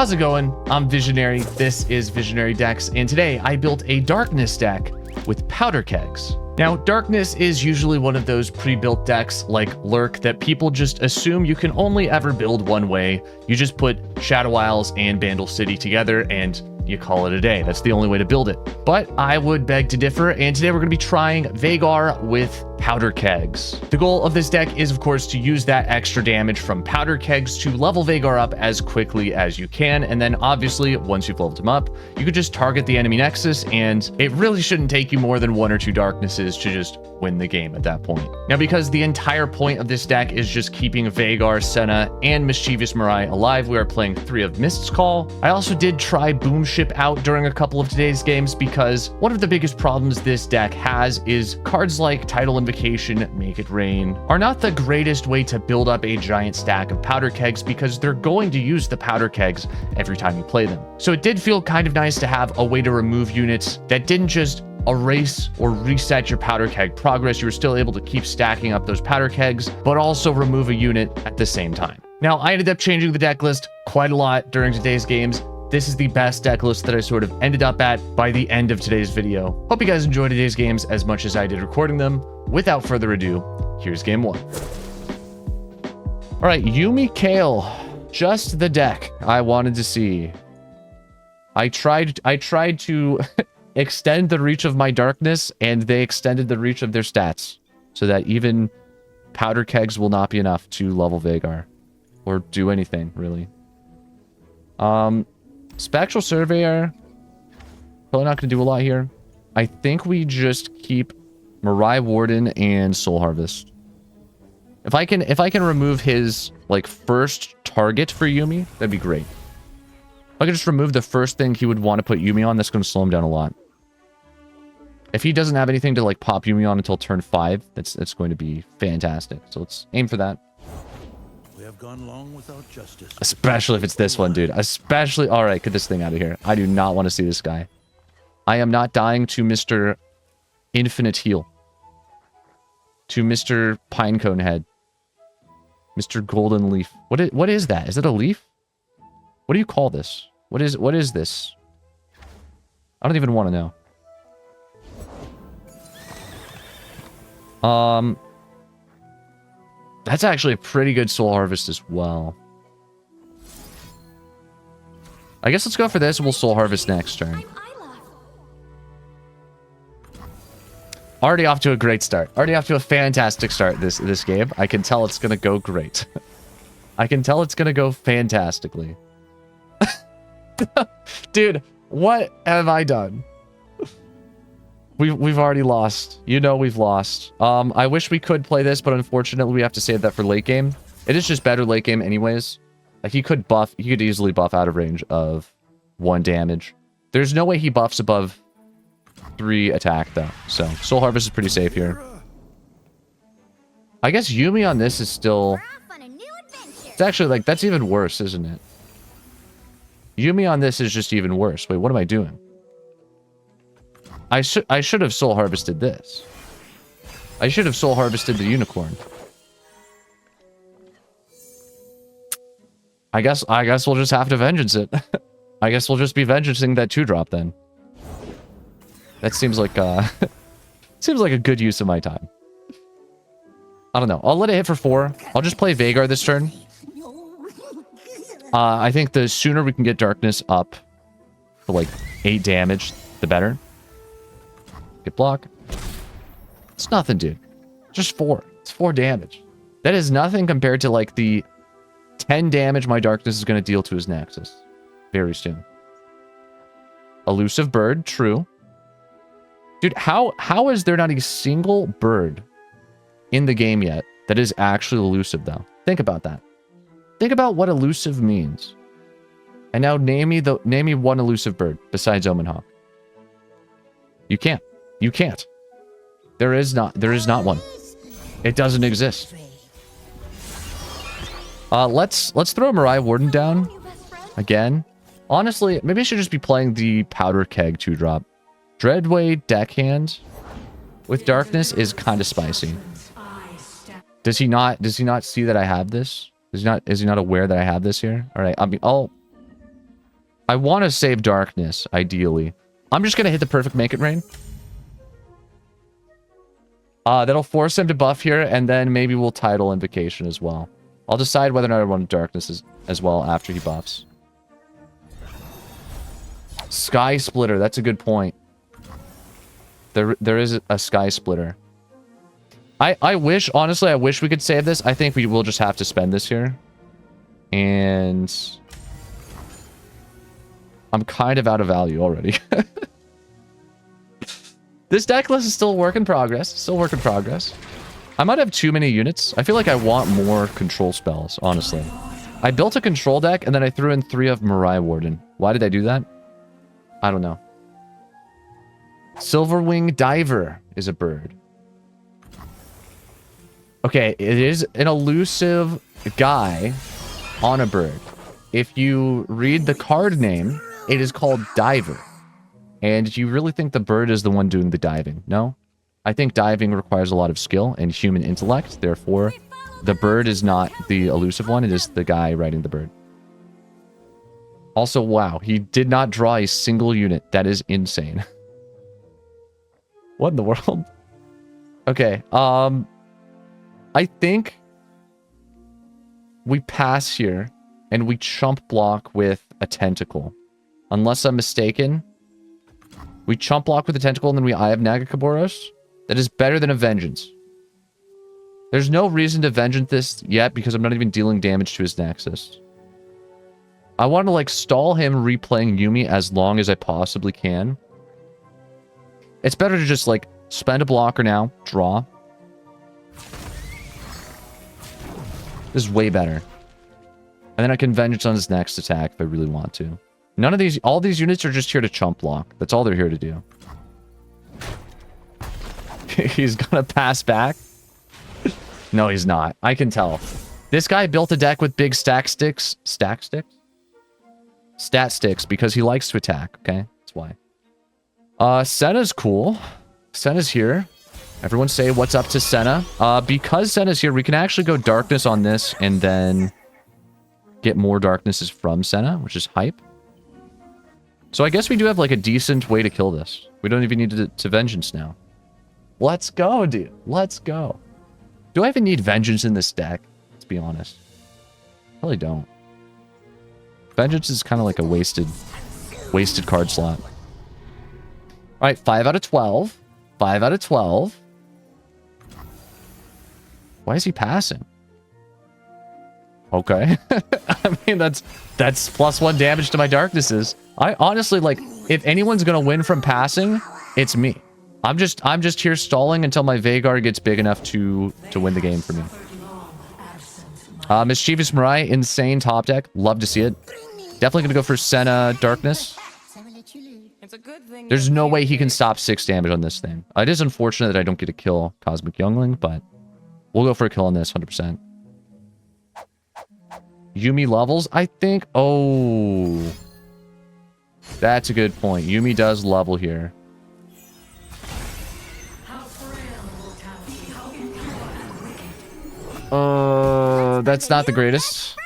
How's it going? I'm Visionary. This is Visionary Decks, and today I built a Darkness deck with powder kegs. Now, Darkness is usually one of those pre-built decks like Lurk that people just assume you can only ever build one way. You just put Shadow Isles and Bandle City together and you call it a day. That's the only way to build it. But I would beg to differ, and today we're going to be trying Veigar with powder kegs. The goal of this deck is, of course, to use that extra damage from powder kegs to level Veigar up as quickly as you can, and then obviously, once you've leveled him up, you could just target the enemy Nexus, and it really shouldn't take you more than 1 or 2 darknesses to just win the game at that point. Now, because the entire point of this deck is just keeping Veigar, Senna, and Mischievous Marai alive, we are playing 3 of Mist's Call. I also did try Boomship out during a couple of today's games because one of the biggest problems this deck has is cards like Tidal Invocation, Make It Rain are not the greatest way to build up a giant stack of powder kegs because they're going to use the powder kegs every time you play them. So it did feel kind of nice to have a way to remove units that didn't just erase or reset your powder keg progress. You were still able to keep stacking up those powder kegs, but also remove a unit at the same time. Now, I ended up changing the deck list quite a lot during today's games. This is the best deck list that I sort of ended up at by the end of today's video. Hope you guys enjoyed today's games as much as I did recording them. Without further ado, here's game 1. All right, YUUMI KAYLE, just the deck I wanted to see. I tried to extend the reach of my darkness, and they extended the reach of their stats so that even powder kegs will not be enough to level Veigar or do anything really. Spectral Surveyor, probably not going to do a lot here. I think we just keep Marai Warden and Soul Harvest. If I can remove his like first target for YUUMI, that'd be great. If I could just remove the first thing he would want to put YUUMI on, that's going to slow him down a lot. If he doesn't have anything to like pop YUUMI on until turn 5, that's going to be fantastic. So let's aim for that. Gone long without justice. Especially if it's this one, dude. Especially... Alright, get this thing out of here. I do not want to see this guy. I am not dying to Mr. Infinite Heal. To Mr. Pinecone Head. Mr. Golden Leaf. What is that? Is it a leaf? What do you call this? What is this? I don't even want to know. That's actually a pretty good Soul Harvest as well. I guess let's go for this and we'll Soul Harvest next turn. Already off to a great start. Already off to a fantastic start this game. I can tell it's going to go great. I can tell it's going to go fantastically. Dude, what have I done? We've already lost. You know we've lost. I wish we could play this, but unfortunately we have to save that for late game. It is just better late game anyways. Like he could easily buff out of range of 1 damage. There's no way he buffs above 3 attack though. So Soul Harvest is pretty safe here. I guess YUUMI on this is still... It's actually like, that's even worse, isn't it? YUUMI on this is just even worse. Wait, what am I doing? I should have Soul Harvested this. I should have Soul Harvested the Unicorn. I guess we'll just have to Vengeance it. I guess we'll just be Vengeancing that 2-drop then. That seems like seems like a good use of my time. I don't know. I'll let it hit for 4. I'll just play Veigar this turn. I think the sooner we can get Darkness up for like 8 damage, the better. Get block. It's nothing, dude. Just 4. It's 4 damage. That is nothing compared to like the 10 damage my Darkness is going to deal to his Nexus very soon. Elusive Bird, true. Dude, how is there not a single bird in the game yet that is actually elusive though? Think about that. Think about what elusive means. And now name me one elusive bird besides Omenhawk. You can't. You can't. There is not one. It doesn't exist. Let's throw Marai Warden down again. Honestly, maybe I should just be playing the Powder Keg 2-drop. Dreadway Deckhand with Darkness is kind of spicy. Does he not see that I have this? Is he not aware that I have this here? All right, I'll I want to save Darkness, ideally. I'm just going to hit the perfect Make It Rain. That'll force him to buff here, and then maybe we'll Tidal Invocation as well. I'll decide whether or not I want Darkness as well after he buffs. Sky Splitter, that's a good point. There is a Sky Splitter. I wish, honestly, I wish we could save this. I think we will just have to spend this here. And I'm kind of out of value already. This deck list is still a work in progress. Still a work in progress. I might have too many units. I feel like I want more control spells, honestly. I built a control deck, and then I threw in 3 of Marai Warden. Why did I do that? I don't know. Silverwing Diver is a bird. Okay, it is an elusive guy on a bird. If you read the card name, it is called Diver. And you really think the bird is the one doing the diving? No? I think diving requires a lot of skill and human intellect. Therefore, the bird is not the elusive one. It is the guy riding the bird. Also, wow, he did not draw a single unit. That is insane. What in the world? Okay, I think we pass here and we chump block with a tentacle. Unless I'm mistaken. We chump block with a tentacle and then we Eye of Nagakaboros. That is better than a Vengeance. There's no reason to Vengeance this yet because I'm not even dealing damage to his Nexus. I want to, like, stall him replaying YUUMI as long as I possibly can. It's better to just, like, spend a blocker now, draw. This is way better. And then I can Vengeance on his next attack if I really want to. None of these, all these units are just here to chump block. That's all they're here to do. He's gonna pass back. No, he's not. I can tell. This guy built a deck with big stack sticks. Stack sticks? Stat sticks, because he likes to attack, okay? That's why. Senna's cool. Senna's here. Everyone say what's up to Senna. Because Senna's here, we can actually go Darkness on this and then get more Darknesses from Senna, which is hype. So I guess we do have, like, a decent way to kill this. We don't even need to Vengeance now. Let's go, dude. Let's go. Do I even need Vengeance in this deck? Let's be honest. Probably don't. Vengeance is kind of like a wasted card slot. All right, 5 out of 12. 5 out of 12. Why is he passing? Okay. I mean, that's +1 damage to my Darknesses. I honestly, like, if anyone's gonna win from passing, it's me. I'm just here stalling until my Veigar gets big enough to win the game for me. Mischievous Marai, insane top deck. Love to see it. Definitely gonna go for Senna Darkness. There's no way he can stop 6 damage on this thing. It is unfortunate that I don't get to kill Cosmic Youngling, but we'll go for a kill on this 100%. YUUMI levels, I think. Oh, that's a good point. YUUMI does level here. That's not the greatest.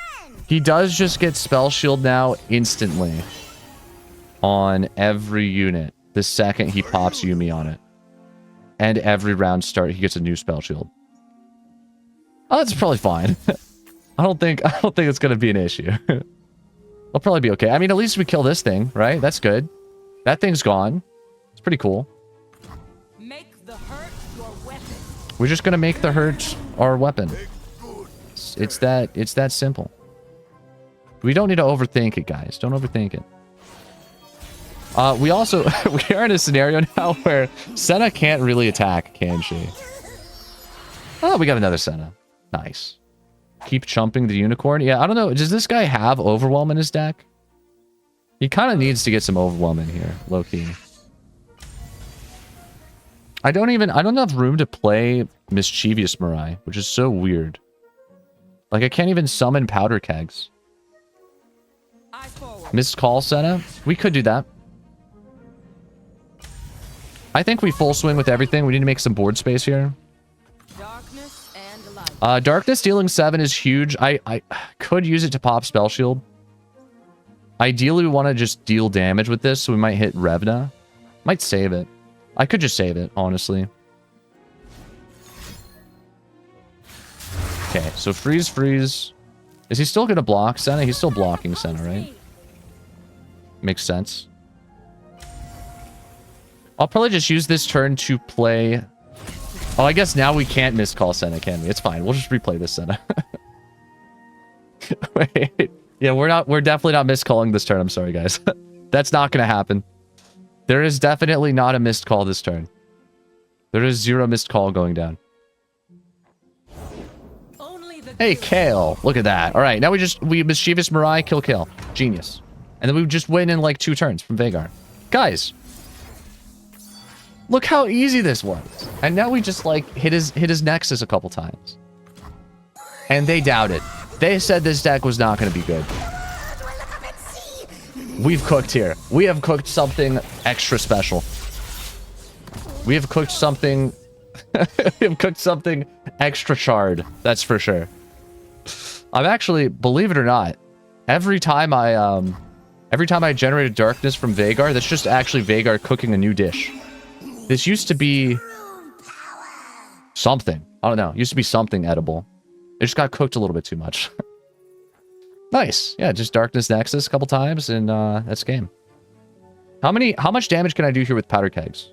He does just get Spell Shield now instantly on every unit the second he pops YUUMI on it. And every round start, he gets a new Spell Shield. Oh, that's probably fine. I don't think it's gonna be an issue. I'll probably be okay. I mean, at least we kill this thing, right? That's good. That thing's gone. It's pretty cool. Make the hurt your weapon. We're just gonna make the hurt our weapon. It's that simple. We don't need to overthink it, guys. Don't overthink it. We also we are in a scenario now where Senna can't really attack, can she? Oh, we got another Senna. Nice. Keep chumping the unicorn. Yeah, I don't know. Does this guy have Overwhelm in his deck? He kind of needs to get some Overwhelm in here, low-key. I don't have room to play Mischievous Marai, which is so weird. Like, I can't even summon Powder Kegs. Missed Call Senna? We could do that. I think we full swing with everything. We need to make some board space here. Darkness dealing 7 is huge. I could use it to pop Spell Shield. Ideally, we want to just deal damage with this, so we might hit Revna. Might save it. I could just save it, honestly. Okay, so freeze, freeze. Is he still going to block Senna? He's still blocking Senna, right? Makes sense. I'll probably just use this turn to play... Oh, I guess now we can't miscall Senna, can we? It's fine. We'll just replay this Senna. Wait. Yeah, we're definitely not miscalling this turn. I'm sorry, guys. That's not going to happen. There is definitely not a missed call this turn. There is 0 missed call going down. Hey, KAYLE. Look at that. All right, now we Mischievous Marai, kill KAYLE. Genius. And then we just win in like 2 turns from Veigar. Guys. Look how easy this was. And now we just like hit his Nexus a couple times. And they doubted. They said this deck was not going to be good. We've cooked here. We have cooked something extra special. We have cooked something... we have cooked something extra charred. That's for sure. I'm actually, believe it or not, every time I generated darkness from Veigar, that's just actually Veigar cooking a new dish. This used to be something. I don't know. It used to be something edible. It just got cooked a little bit too much. Nice. Yeah, just Darkness Nexus a couple times, and that's game. How much damage can I do here with Powder Kegs?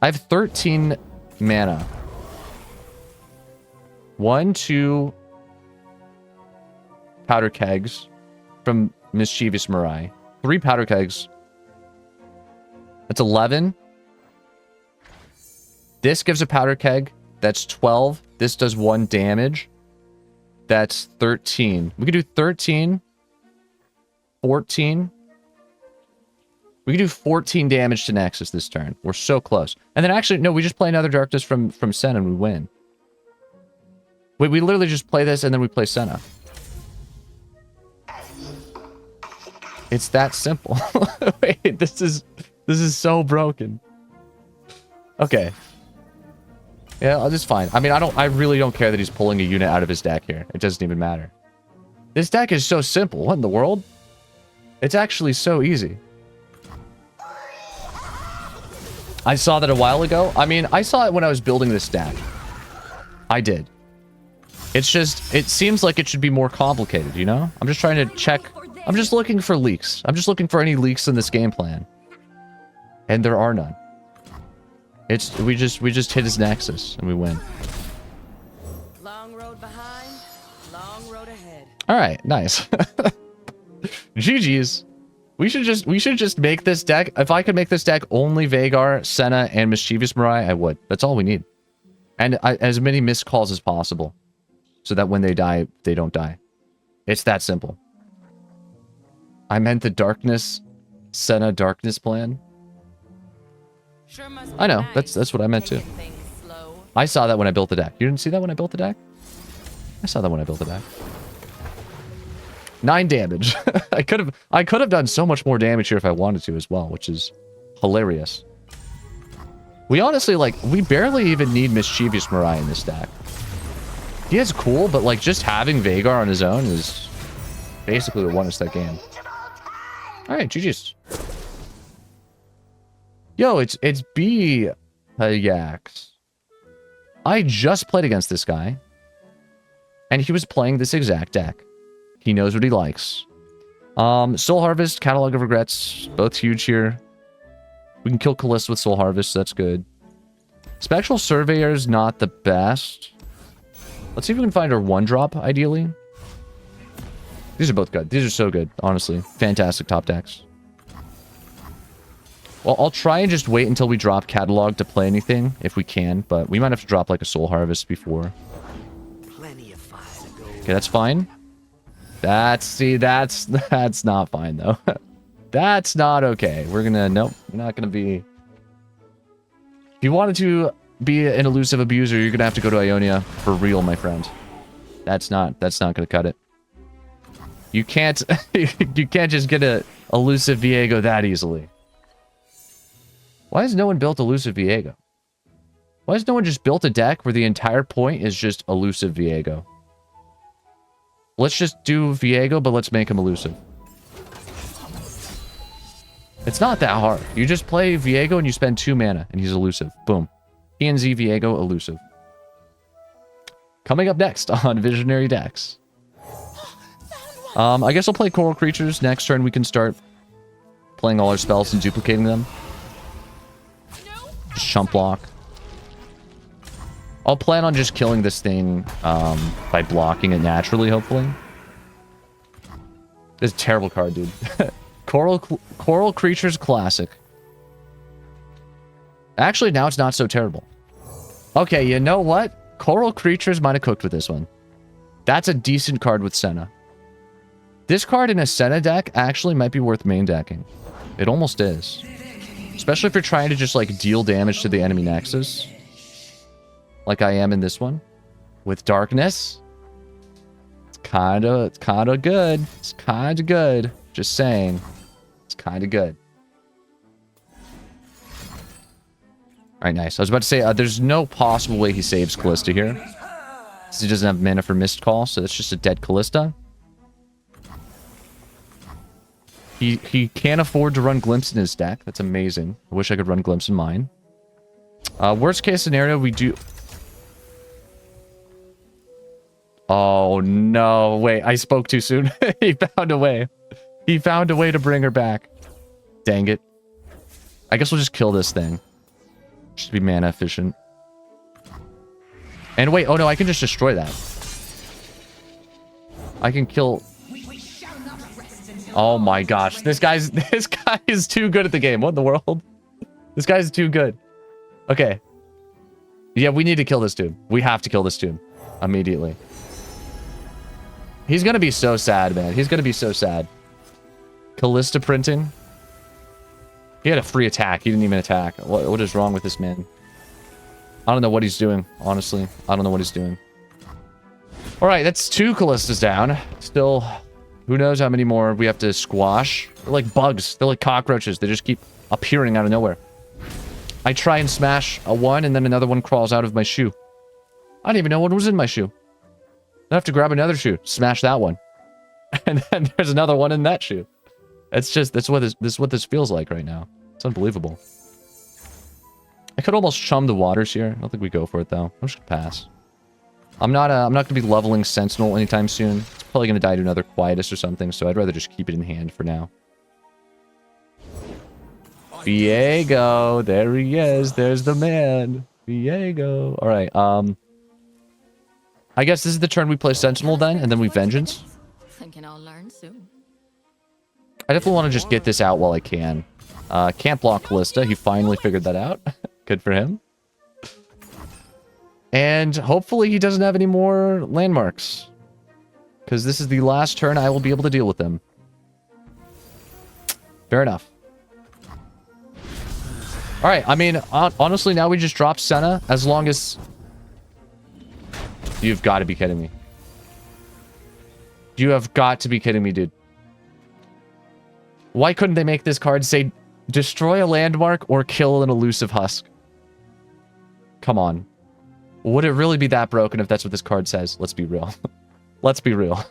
I have 13 mana. 1, 2 Powder Kegs from Mischievous Marai. 3 Powder Kegs. That's 11. This gives a Powder Keg. That's 12. This does 1 damage. That's 13. We could do 13. 14. We can do 14 damage to Nexus this turn. We're so close. And then actually, no, we just play another Darkness from Senna and we win. Wait, we literally just play this and then we play Senna. It's that simple. Wait, this is so broken. Okay. Yeah, it's fine. I mean, I really don't care that he's pulling a unit out of his deck here. It doesn't even matter. This deck is so simple. What in the world? It's actually so easy. I saw that a while ago. I mean, I saw it when I was building this deck. I did. It's just, it seems like it should be more complicated, you know? I'm just trying to check. I'm just looking for leaks. I'm just looking for any leaks in this game plan. And there are none. We just hit his Nexus and we win. Long road behind, long road ahead. All right, nice. GG's. We should just make this deck. If I could make this deck only Veigar, Senna, and Mischievous Marai, I would. That's all we need. And as many missed calls as possible. So that when they die, they don't die. It's that simple. I meant the Darkness, Senna Darkness plan. Sure must be I know, nice that's what I meant too. taking things slow. I saw that when I built the deck. You didn't see that when I built the deck? I saw that when I built the deck. 9 damage. I could have done so much more damage here if I wanted to as well, which is hilarious. We honestly, like, we barely even need Mischievous Marai in this deck. He is cool, but like just having Veigar on his own is basically what won us that game. Alright, GG's. Yo, it's B Yax. I just played against this guy. And he was playing this exact deck. He knows what he likes. Soul Harvest, Catalog of Regrets, both huge here. We can kill KALISTA with Soul Harvest, so that's good. Spectral Surveyor's not the best. Let's see if we can find our 1-drop, ideally. These are both good. These are so good, honestly. Fantastic top decks. Well, I'll try and just wait until we drop Catalog to play anything, if we can, but we might have to drop like a Soul Harvest before. Okay, that's fine. That's not fine, though. That's not okay. Nope, we're not gonna be... If you wanted to be an elusive abuser, you're gonna have to go to Ionia for real, my friend. That's not gonna cut it. You can't, you can't just get a elusive Viego that easily. Why has no one built elusive Viego? Why has no one just built a deck where the entire point is just elusive Viego? Let's just do Viego, but let's make him elusive. It's not that hard. You just play Viego and you spend 2 mana, and he's elusive. Boom. PNZ Viego elusive. Coming up next on Visionary Decks. I guess I'll play Coral Creatures. Next turn we can start playing all our spells and duplicating them. Just chump block. I'll plan on just killing this thing by blocking it naturally, hopefully. This is a terrible card, dude. Coral Creatures Classic. Actually, now it's not so terrible. Okay, you know what? Coral Creatures might have cooked with this one. That's a decent card with Senna. This card in a Senna deck actually might be worth main decking. It almost is. Especially if you're trying to just, like, deal damage to the enemy Nexus. Like I am in this one. With Darkness. It's kinda good. It's kinda good. Just saying. It's kinda good. Alright, nice. I was about to say, there's no possible way he saves Kalista here. Since he doesn't have mana for Mist Call, so it's just a dead Kalista. He can't afford to run Glimpse in his deck. That's amazing. I wish I could run Glimpse in mine. Worst case scenario, we do... Oh, no. Wait, I spoke too soon. He found a way. He found a way to bring her back. Dang it. I guess we'll just kill this thing. Should be mana efficient. And wait, oh no, I can just destroy that. I can kill... Oh my gosh, this guy is too good at the game. What in the world? This guy's too good. Okay. Yeah, we need to kill this dude. We have to kill this dude. Immediately. He's gonna be so sad, man. He's gonna be so sad. Kalista printing. He had a free attack. He didn't even attack. What is wrong with this man? I don't know what he's doing, honestly. I don't know what he's doing. Alright, that's 2 Kalistas down. Still, who knows how many more we have to squash. They're like bugs. They're like cockroaches. They just keep appearing out of nowhere. I try and smash a one, and then another one crawls out of my shoe. I didn't even know what was in my shoe. I have to grab another shoe, smash that one. And then there's another one in that shoe. It's just, that's what this feels like right now. It's unbelievable. I could almost chum the waters here. I don't think we go for it, though. I'm just gonna pass. I'm not gonna be leveling Sentinel anytime soon. It's probably gonna die to another Quietus or something, so I'd rather just keep it in hand for now. Viego! There he is! There's the man! Viego! Alright, I guess this is the turn we play Sentinel then, and then we Vengeance. Thinking I'll learn soon. I definitely want to just get this out while I can. Can't block Kalista. He finally figured that out. Good for him. And hopefully he doesn't have any more landmarks. Because this is the last turn I will be able to deal with them. Fair enough. Alright, I mean, honestly, now we just drop Senna as long as... You've got to be kidding me. You have got to be kidding me, dude. Why couldn't they make this card say, destroy a landmark or kill an elusive husk? Come on. Would it really be that broken if that's what this card says? Let's be real. Let's be real.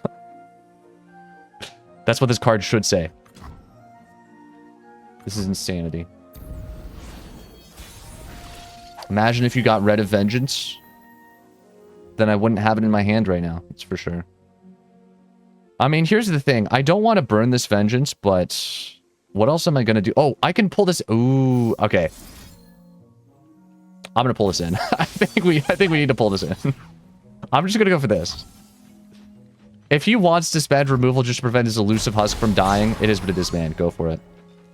That's what this card should say. This is insanity. Imagine if you got rid of Vengeance. Then I wouldn't have it in my hand right now. That's for sure. I mean, here's the thing. I don't want to burn this Vengeance, but... What else am I going to do? Oh, I can pull this... Ooh, okay. I'm going to pull this in. I think we need to pull this in. I'm just going to go for this. If he wants to spend removal just to prevent his elusive husk from dying, it is what it is, man. Go for it.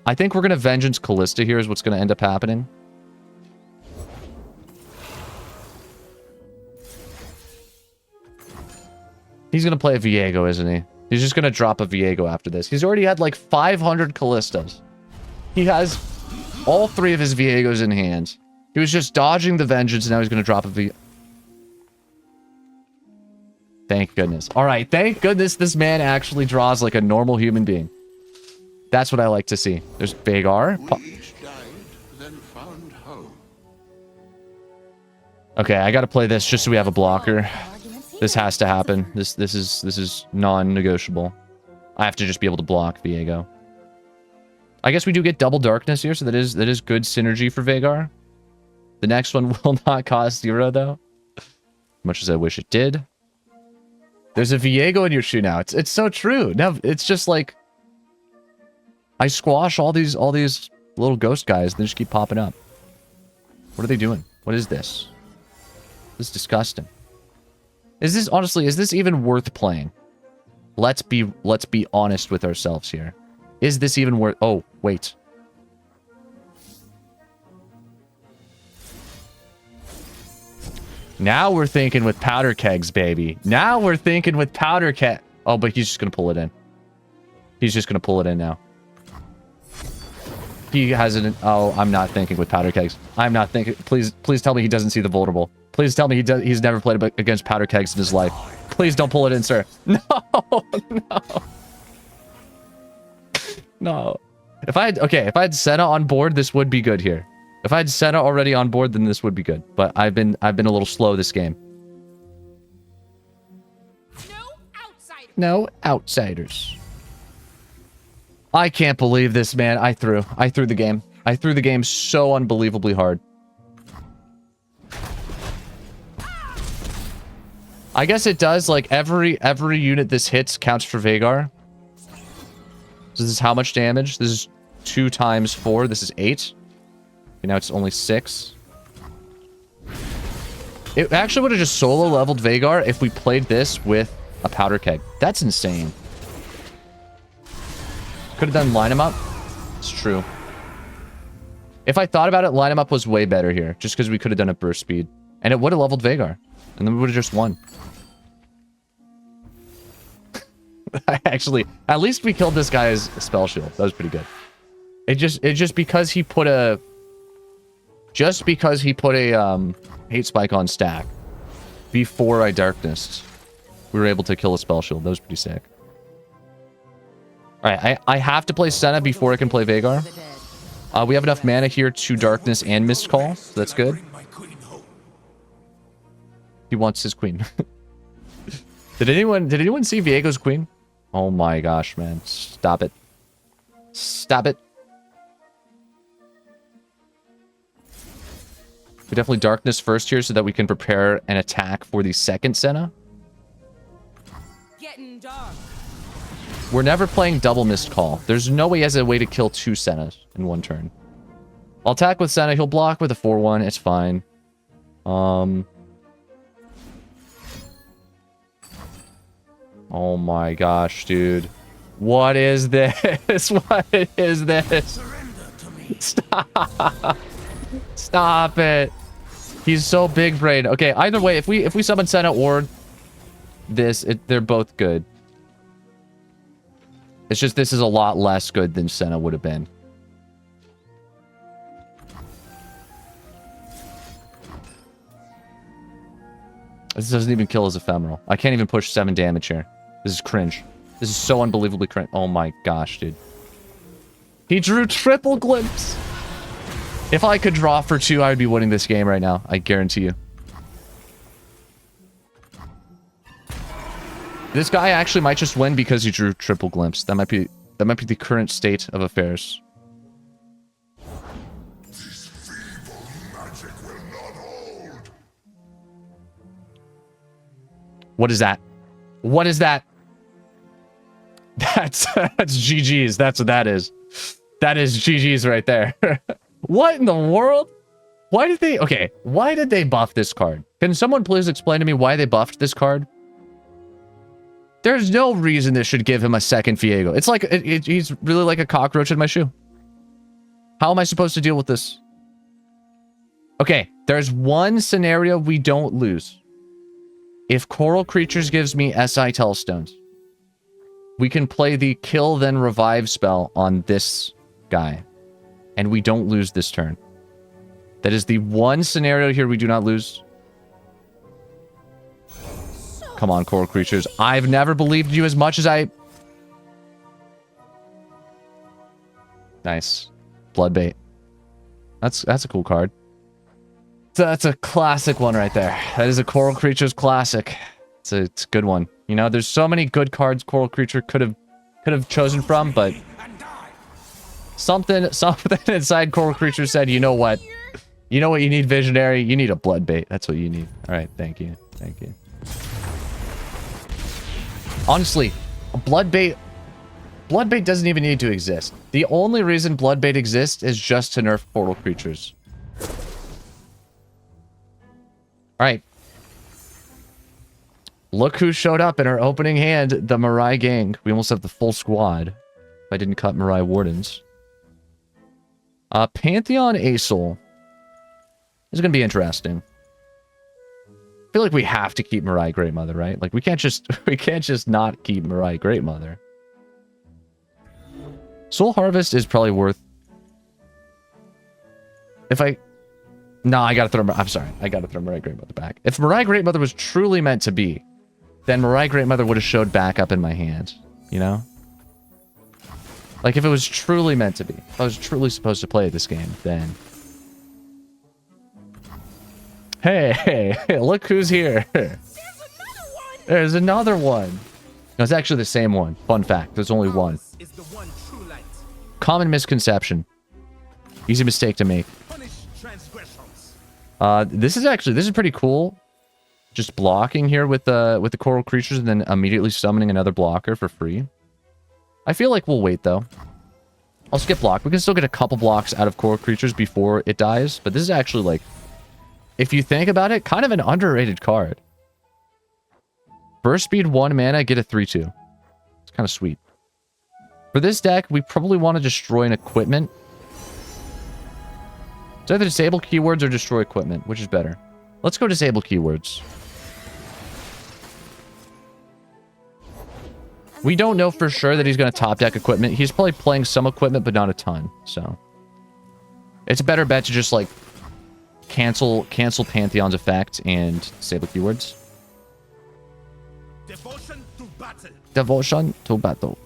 I think we're going to Vengeance Kalista here is what's going to end up happening. He's going to play a Viego, isn't he? He's just going to drop a Viego after this. He's already had like 500 Kalistas. He has all 3 of his Viegos in hand. He was just dodging the Vengeance, and now he's going to drop a Viego. Thank goodness. All right, thank goodness this man actually draws like a normal human being. That's what I like to see. There's Veigar. Okay, I got to play this just so we have a blocker. This has to happen. This is non-negotiable. I have to just be able to block Viego. I guess we do get double darkness here, so that is good synergy for Veigar. The next one will not cost 0, though. Much as I wish it did. There's a Viego in your shoe now. It's so true. Now it's just like I squash all these little ghost guys, they just keep popping up. What are they doing? What is this? This is disgusting. Is this honestly, is this even worth playing? Let's be honest with ourselves here. Is this even worth... Oh, wait. Now we're thinking with powder kegs, baby. Now we're thinking with powder keg. Oh, but he's just going to pull it in. He's just going to pull it in now. He has an... Oh, I'm not thinking with powder kegs. I'm not thinking... Please tell me he doesn't see the vulnerable. Please tell me he's never played against powder kegs in his life. Please don't pull it in, sir. No, no. No. If I had Senna on board, this would be good here. If I had Senna already on board, then this would be good. But I've been a little slow this game. No outsiders. I can't believe this, man. I threw the game. I threw the game so unbelievably hard. I guess it does, like, every unit this hits counts for Veigar. So this is how much damage? This is 2 times 4. This is 8. Okay, now it's only 6. It actually would have just solo leveled Veigar if we played this with a powder keg. That's insane. Could have done line him up. It's true. If I thought about it, line him up was way better here. Just because we could have done a burst speed. And it would have leveled Veigar. And then we would have just won. Actually, at least we killed this guy's spell shield. That was pretty good. It just because he put a... Just because he put a hate spike on stack before I darknessed, we were able to kill a spell shield. That was pretty sick. Alright, I have to play Senna before I can play Veigar. We have enough mana here to darkness and mist call, so that's good. He wants his queen. Did anyone see Viego's queen? Oh my gosh, man. Stop it. Stop it. We definitely darkness first here so that we can prepare an attack for the second Senna. Getting dark. We're never playing double mist call. There's no way he has a way to kill 2 Sennas in 1 turn. I'll attack with Senna. He'll block with a 4-1. It's fine. Oh my gosh, dude. What is this? What is this? Stop. Stop it. He's so big brain. Okay, either way, if we summon Senna or this, they're both good. It's just this is a lot less good than Senna would have been. This doesn't even kill his ephemeral. I can't even push 7 damage here. This is cringe. This is so unbelievably cringe. Oh my gosh, dude. He drew triple glimpse. If I could draw for 2, I would be winning this game right now. I guarantee you. This guy actually might just win because he drew triple glimpse. That might be the current state of affairs. What is that? What is that? That's GG's. That's what that is. That is GG's right there. What in the world? Why did they... Okay, why did they buff this card? Can someone please explain to me why they buffed this card? There's no reason this should give him a second Viego. It's like... he's really like a cockroach in my shoe. How am I supposed to deal with this? Okay, there's one scenario we don't lose. If Coral Creatures gives me SI Telstones, we can play the kill then revive spell on this guy. And we don't lose this turn. That is the one scenario here we do not lose. Come on, Coral Creatures. I've never believed you as much as I... Nice. Bloodbait. That's a cool card. That's a classic one right there. That is a Coral Creatures classic. It's a good one. You know, there's so many good cards Coral Creature could have chosen from, but Something inside Coral Creature said, you know what? You know what you need, Visionary? You need a blood bait. That's what you need. All right, thank you. Thank you. Honestly, a blood bait doesn't even need to exist. The only reason blood bait exists is just to nerf portal creatures. All right. Look who showed up in our opening hand, the Marai gang. We almost have the full squad. If I didn't cut Marai Wardens. Pantheon ASOL. This is going to be interesting. I feel like we have to keep Marai Great Mother, right? Like we can't just not keep Marai Great Mother. Soul Harvest is probably worth... No, I gotta throw... I'm sorry. I gotta throw Marai Great Mother back. If Marai Great Mother was truly meant to be, then Marai Great Mother would have showed back up in my hand. You know? Like, if it was truly meant to be. If I was truly supposed to play this game, then... Hey, look who's here. There's another one. No, it's actually the same one. Fun fact, there's only one. Common misconception. Easy mistake to make. This is pretty cool. Just blocking here with the coral creatures and then immediately summoning another blocker for free. I feel like we'll wait though. I'll skip block. We can still get a couple blocks out of coral creatures before it dies, but this is actually like, if you think about it, kind of an underrated card. Burst speed 1 mana, get a 3/2. It's kind of sweet. For this deck, we probably want to destroy an equipment. It's either disable keywords or destroy equipment, which is better. Let's go disable keywords. We don't know for sure that he's going to top deck equipment. He's probably playing some equipment, but not a ton. So it's a better bet to just like cancel Pantheon's effect and disable keywords. Devotion to battle. Devotion to battle.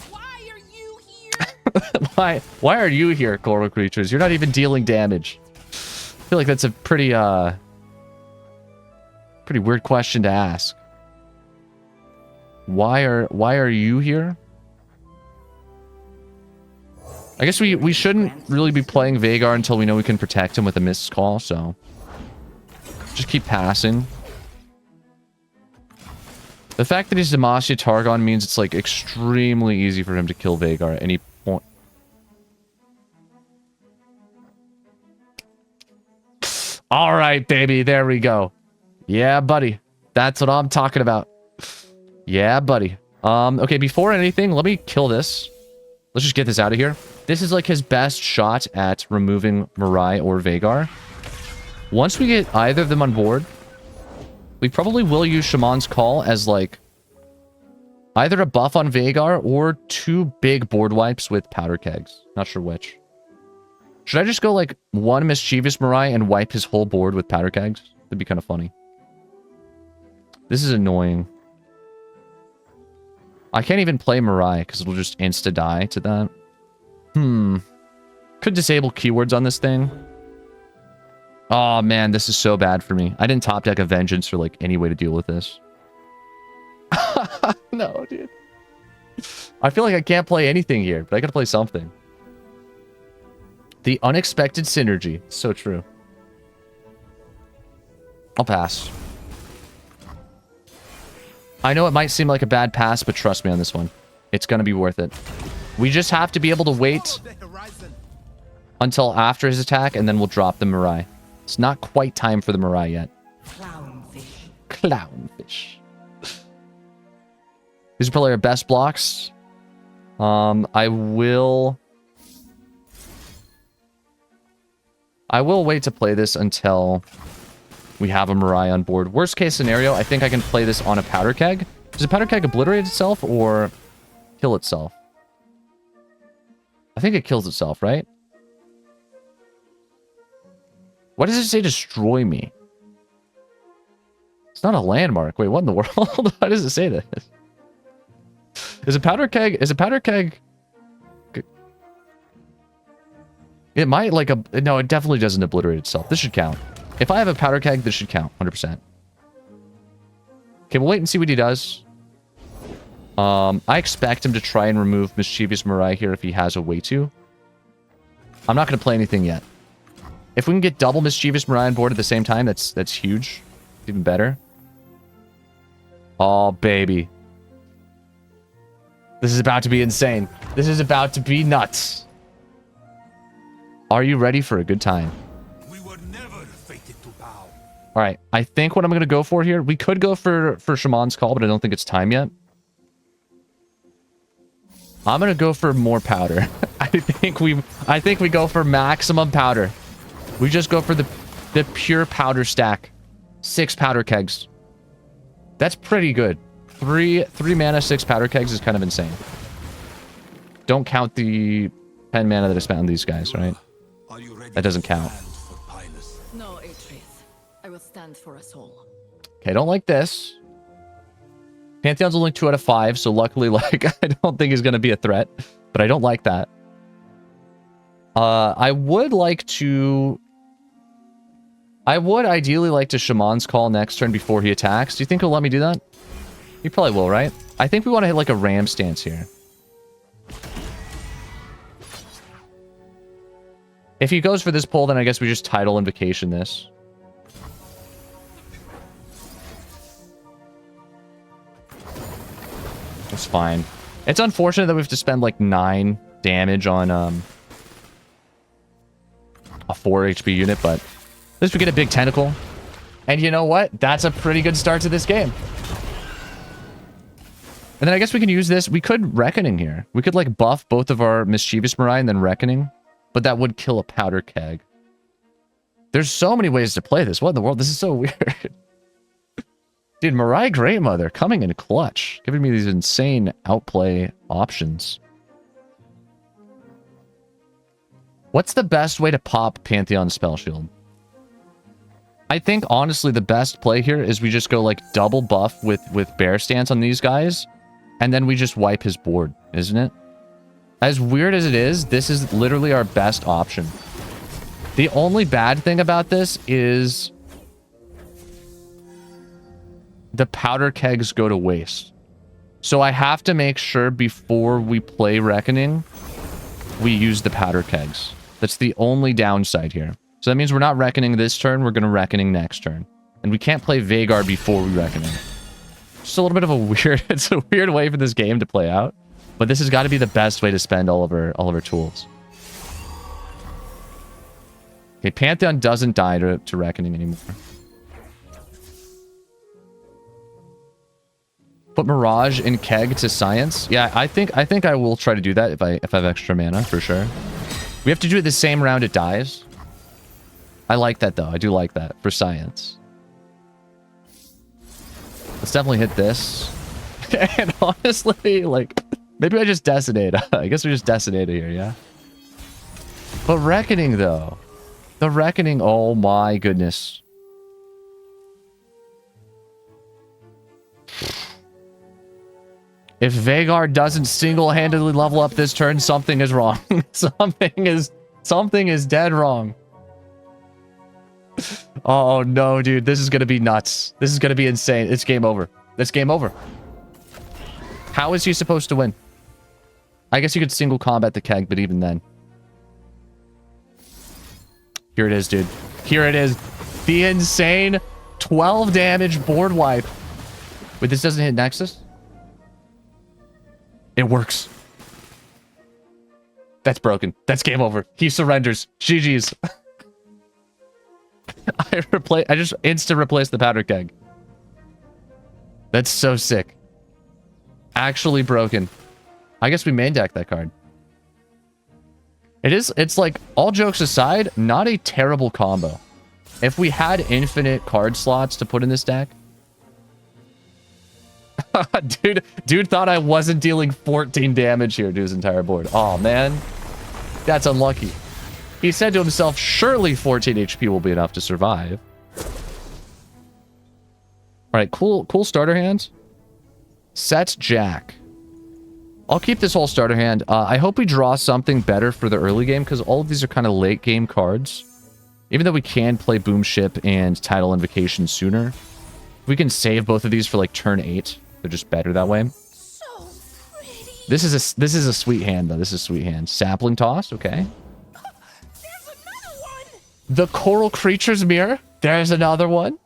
Why are you here? Why are you here, coral creatures? You're not even dealing damage. I feel like that's a pretty weird question to ask. Why are you here? I guess we shouldn't really be playing Veigar until we know we can protect him with a missed call, so just keep passing. The fact that he's Demacia Targon means it's like extremely easy for him to kill Veigar at any point. All right, baby, there we go. Yeah, buddy. That's what I'm talking about. Yeah, buddy. Okay, before anything, let me kill this. Let's just get this out of here. This is like his best shot at removing Marai or Veigar. Once we get either of them on board, we probably will use Shaman's Call as like either a buff on Veigar or 2 big board wipes with powder kegs. Not sure which. Should I just go like 1 Mischievous Marai and wipe his whole board with powder kegs? That'd be kind of funny. This is annoying. I can't even play Marai because it'll just insta-die to that. Could disable keywords on this thing. Oh man, this is so bad for me. I didn't top deck a Vengeance or like any way to deal with this. No, dude. I feel like I can't play anything here, but I gotta play something. The unexpected synergy. So true. I'll pass. I know it might seem like a bad pass, but trust me on this one. It's gonna be worth it. We just have to be able to wait until after his attack, and then we'll drop the Marai. It's not quite time for the Marai yet. Clownfish. Clownfish. These are probably our best blocks. I will wait to play this until we have a Marai on board. Worst case scenario, I think I can play this on a powder keg. Does a powder keg obliterate itself or kill itself? I think it kills itself, right? Why does it say destroy me? It's not a landmark. Wait, what in the world? Why does it say this? Is a powder keg... It might like a... No, it definitely doesn't obliterate itself. This should count. If I have a powder keg, this should count. 100%. Okay, we'll wait and see what he does. I expect him to try and remove Mischievous Marai here if he has a way to. I'm not going to play anything yet. If we can get double Mischievous Marai on board at the same time, that's huge. Even better. Oh, baby. This is about to be insane. This is about to be nuts. Are you ready for a good time? We were never fated to bow. All right. I think what I'm going to go for here, we could go for Shaman's Call, but I don't think it's time yet. I'm going to go for more powder. I think we go for maximum powder. We just go for the pure powder stack. 6 powder kegs. That's pretty good. 3 mana, 6 powder kegs is kind of insane. Don't count the 10 mana that I spent on these guys, right? That doesn't count. No, Atreus. I will stand for us all. Okay, I don't like this. Pantheon's only 2 out of 5, so luckily, like, I don't think he's going to be a threat. But I don't like that. I would ideally like to Shaman's Call next turn before he attacks. Do you think he'll let me do that? He probably will, right? I think we want to hit like a ram stance here. If he goes for this pull, then I guess we just Tidal Invocation this. That's fine. It's unfortunate that we have to spend like 9 damage on a 4 HP unit, but at least we get a big tentacle. And you know what? That's a pretty good start to this game. And then I guess we can use this. We could Reckoning here. We could like buff both of our Mischievous Marai and then Reckoning. But that would kill a powder keg. There's so many ways to play this. What in the world? This is so weird. Dude, Marai Great Mother coming in clutch. Giving me these insane outplay options. What's the best way to pop Pantheon Spell Shield? I think, honestly, the best play here is we just go, like, double buff with Bear Stance on these guys, and then we just wipe his board, isn't it? As weird as it is, this is literally our best option. The only bad thing about this is the powder kegs go to waste. So I have to make sure before we play Reckoning, we use the powder kegs. That's the only downside here. So that means we're not Reckoning this turn, we're going to Reckoning next turn. And we can't play Veigar before we Reckoning. Just a little bit of a weird, it's a weird way for this game to play out. But this has got to be the best way to spend all of our tools. Okay, Pantheon doesn't die to Reckoning anymore. Put Mirage and Keg to Science. Yeah, I think I will try to do that if I have extra mana, for sure. We have to do it the same round it dies. I like that, though. I do like that for Science. Let's definitely hit this. And honestly, like, maybe I just Detonate. I guess we just Detonate here, yeah? But Reckoning, though. The Reckoning, oh my goodness. If Veigar doesn't single-handedly level up this turn, something is wrong. Something is dead wrong. Oh no, dude. This is gonna be nuts. This is gonna be insane. It's game over. It's game over. How is he supposed to win? I guess you could single combat the keg, but even then. Here it is, dude. Here it is. The insane 12 damage board wipe. Wait, this doesn't hit Nexus? It works. That's broken. That's game over. He surrenders. GG's. I just instant replaced the powder keg. That's so sick. Actually broken. I guess we main deck that card. It's like, all jokes aside, not a terrible combo. If we had infinite card slots to put in this deck. Dude thought I wasn't dealing 14 damage here to his entire board. Oh man. That's unlucky. He said to himself, surely 14 HP will be enough to survive. Alright, cool starter hand. SETT Jack. I'll keep this whole starter hand. I hope we draw something better for the early game, because all of these are kind of late game cards. Even though we can play Boom Ship and Tidal Invocation sooner. We can save both of these for like turn 8. They're just better that way. So This is a sweet hand though. This is a sweet hand. Sapling toss, okay. There's another one. The Coral Creature's Mirror. There's another one.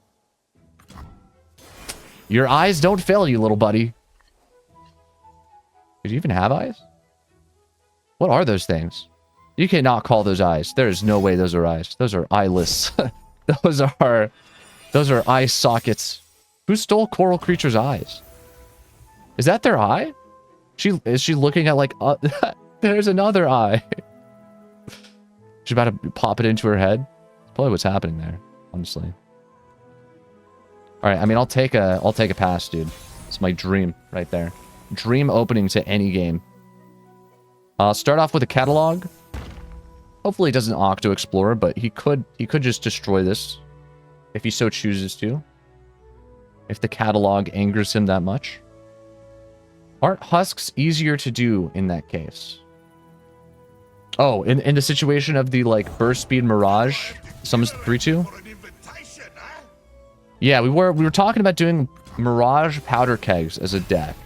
Your eyes don't fail you, little buddy. Did you even have eyes? What are those things? You cannot call those eyes. There is no way those are eyes. Those are eyeless. those are eye sockets. Who stole Coral Creature's eyes? Is that their eye? Is she looking at like there's another eye. She's about to pop it into her head. That's probably what's happening there, honestly. All right, I mean, I'll take a pass, dude. It's my dream right there. Dream opening to any game. I'll start off with a catalog. Hopefully he doesn't Octo Explorer, but he could just destroy this if he so chooses to. If the catalog angers him that much. Aren't husks easier to do in that case? Oh, in the situation of the like burst speed Mirage, summons 3/2. Yeah, we were talking about doing Mirage Powder Kegs as a deck.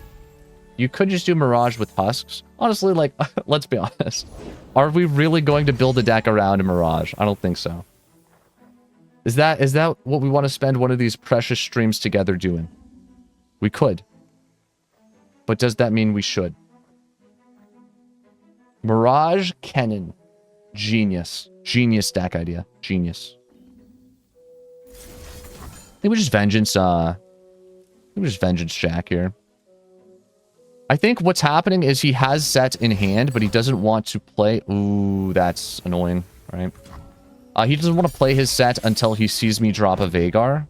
You could just do Mirage with husks. Honestly, like, let's be honest. Are we really going to build a deck around a Mirage? I don't think so. Is that what we want to spend one of these precious streams together doing? We could. But does that mean we should? Mirage Kennen. Genius. Genius deck idea. Genius. I think we just Vengeance Jack here. I think what's happening is he has Sett in hand, but he doesn't want to play... Ooh, that's annoying, right? He doesn't want to play his Sett until he sees me drop a Veigar.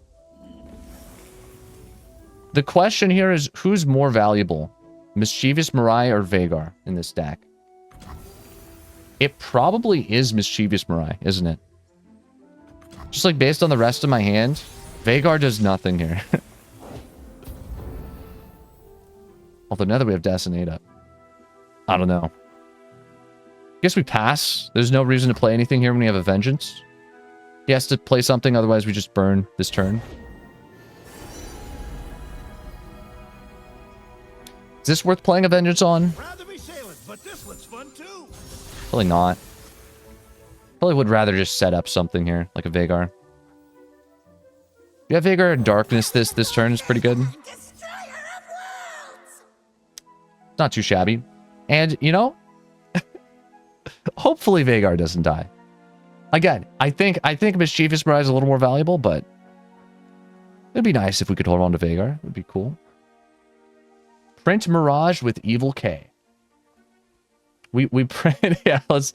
The question here is, who's more valuable? Mischievous Marai or Veigar in this deck? It probably is Mischievous Marai, isn't it? Just like based on the rest of my hand, Veigar does nothing here. Although now that we have Decimate up. I don't know. Guess we pass. There's no reason to play anything here when we have a Vengeance. He has to play something, otherwise we just burn this turn. Is this worth playing a Vengeance on? Rather be sailing, but this looks fun too. Probably not. Probably would rather just set up something here, like a Veigar. You have Veigar and Darkness this turn is pretty good. Not too shabby. And, you know, hopefully Veigar doesn't die. Again, I think Mischievous Marai is a little more valuable, but it'd be nice if we could hold on to Veigar. It'd be cool. Print Mirage with Evil K. We print, yeah, let's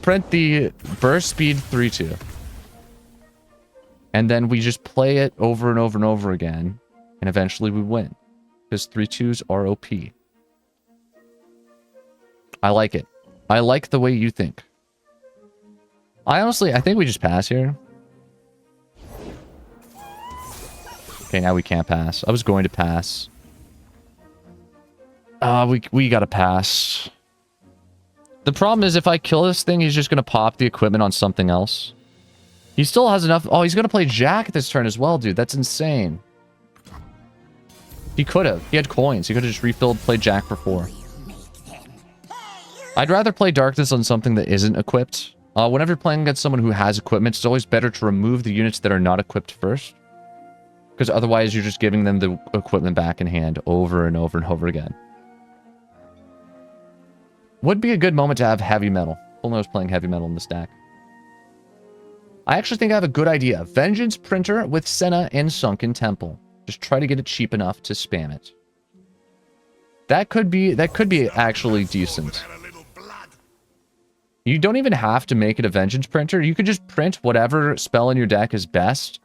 print the burst speed 3/2. And then we just play it over and over and over again, and eventually we win. Because 3/2s are OP. I like it. I like the way you think. I think we just pass here. Okay, now we can't pass. I was going to pass. We gotta pass. The problem is if I kill this thing, he's just gonna pop the equipment on something else. He still has enough... Oh, he's gonna play Jack this turn as well, dude. That's insane. He could have. He had coins. He could have just refilled, played Jack for 4. I'd rather play Darkness on something that isn't equipped. Whenever you're playing against someone who has equipment, it's always better to remove the units that are not equipped first. Because otherwise, you're just giving them the equipment back in hand over and over and over again. Would be a good moment to have Heavy Metal. Only I was playing Heavy Metal in this deck. I actually think I have a good idea. Vengeance Printer with Senna and Sunken Temple. Just try to get it cheap enough to spam it. That could be actually decent. You don't even have to make it a Vengeance Printer. You could just print whatever spell in your deck is best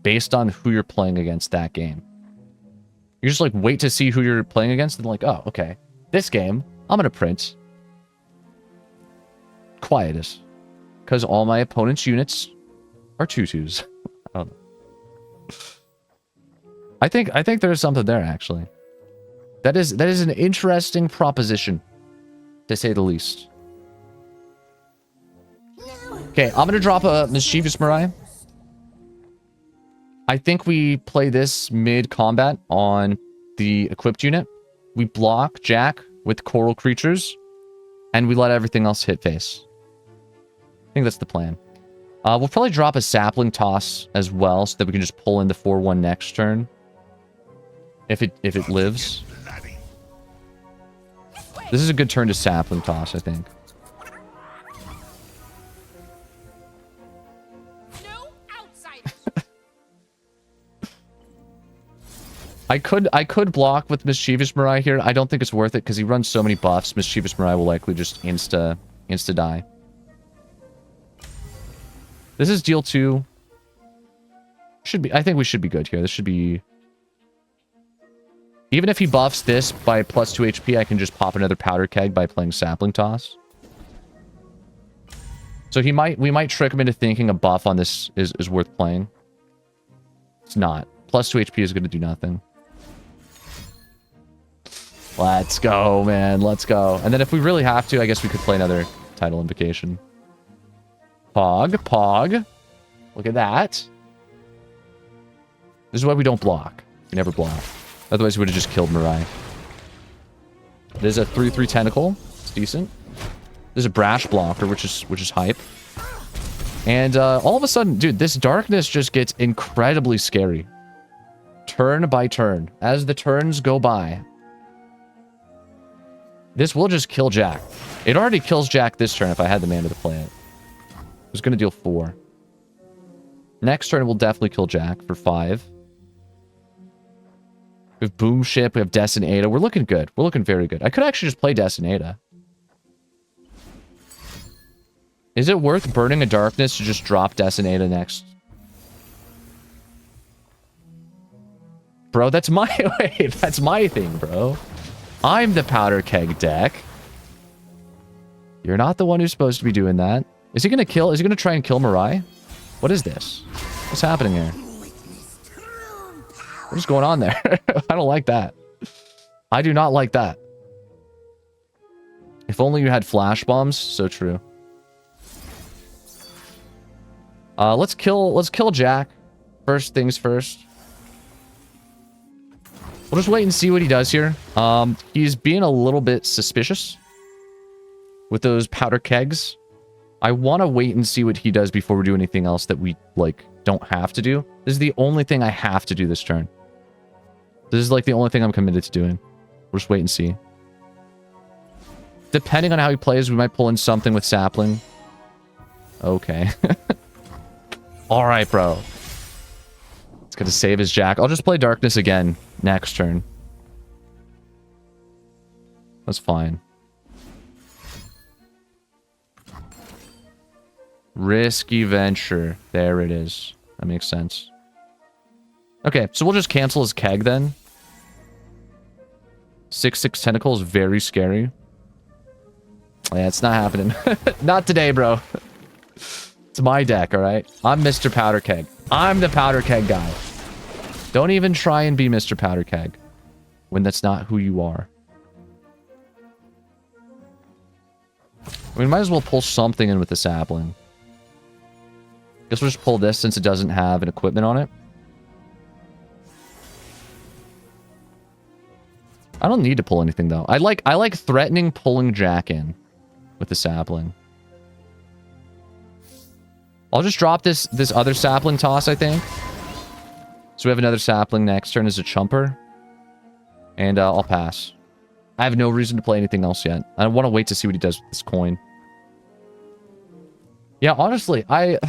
based on who you're playing against that game. You just like wait to see who you're playing against and like, oh, okay. This game, I'm going to print Quietus. Because all my opponent's units are 2/2s. I don't know. I think there's something there, actually. That is an interesting proposition, to say the least. Okay, I'm going to drop a Mischievous Marai. I think we play this mid-combat on the equipped unit. We block Jack with coral creatures, and we let everything else hit face. I think that's the plan. We'll probably drop a sapling toss as well, so that we can just pull into 4-1 next turn. If it lives. This is a good turn to sapling toss, I think. No outside. I could block with Mischievous Marai here. I don't think it's worth it because he runs so many buffs. Mischievous Marai will likely just insta die. This is deal 2. Should be. I think we should be good here. This should be. Even if he buffs this by plus 2 HP, I can just pop another powder keg by playing sapling toss. So we might trick him into thinking a buff on this is worth playing. It's not. Plus 2 HP is going to do nothing. Let's go, man. Let's go. And then if we really have to, I guess we could play another title invocation. Pog. Look at that. This is why we don't block. We never block. Otherwise, we would have just killed Marai. There's a 3/3 tentacle. It's decent. There's a brash blocker, which is hype. And all of a sudden, dude, this darkness just gets incredibly scary. Turn by turn. As the turns go by. This will just kill Jack. It already kills Jack this turn if I had the mana to play it. It was going to deal 4. Next turn, it will definitely kill Jack for 5. We have Boom Ship. We have Destinata. We're looking good. We're looking very good. I could actually just play Destinata. Is it worth burning a darkness to just drop Destinata next? Bro, that's my... Wait, that's my thing, bro. I'm the powder keg deck. You're not the one who's supposed to be doing that. Is he gonna kill? Is he gonna try and kill Marai? What is this? What's happening here? What is going on there? I don't like that. I do not like that. If only you had flash bombs. So true. Let's kill Jack. First things first. We'll just wait and see what he does here. He's being a little bit suspicious with those powder kegs. I want to wait and see what he does before we do anything else that we, like, don't have to do. This is the only thing I have to do this turn. This is, like, the only thing I'm committed to doing. We'll just wait and see. Depending on how he plays, we might pull in something with sapling. Okay. Alright, bro. It's gonna save his Jack. I'll just play Darkness again next turn. That's fine. Risky venture. There it is. That makes sense. Okay, so we'll just cancel his keg then. 6/6 tentacle is very scary. Yeah, it's not happening. Not today, bro. It's my deck, alright? I'm Mr. Powder Keg. I'm the Powder Keg guy. Don't even try and be Mr. Powder Keg when that's not who you are. We might as well pull something in with the sapling. Guess we'll just pull this since it doesn't have an equipment on it. I don't need to pull anything though. I like threatening pulling Jack in with the sapling. I'll just drop this other sapling toss, I think. So we have another sapling next turn as a chumper. And I'll pass. I have no reason to play anything else yet. I want to wait to see what he does with this coin. Yeah, honestly, I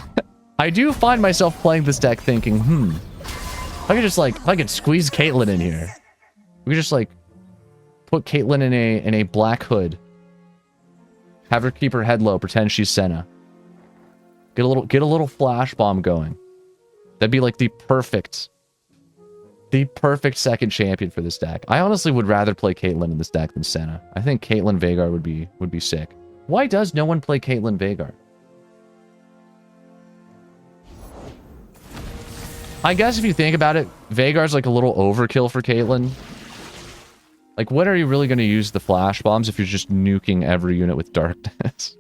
do find myself playing this deck thinking, if I could squeeze Caitlyn in here. We could just like put Caitlyn in a black hood. Have her keep her head low, pretend she's Senna. Get a little flash bomb going. That'd be like the perfect second champion for this deck. I honestly would rather play Caitlyn in this deck than Senna. I think Caitlyn Veigar would be sick. Why does no one play Caitlyn Veigar? I guess if you think about it, Veigar's like a little overkill for Caitlyn. Like, when are you really going to use the flash bombs if you're just nuking every unit with darkness?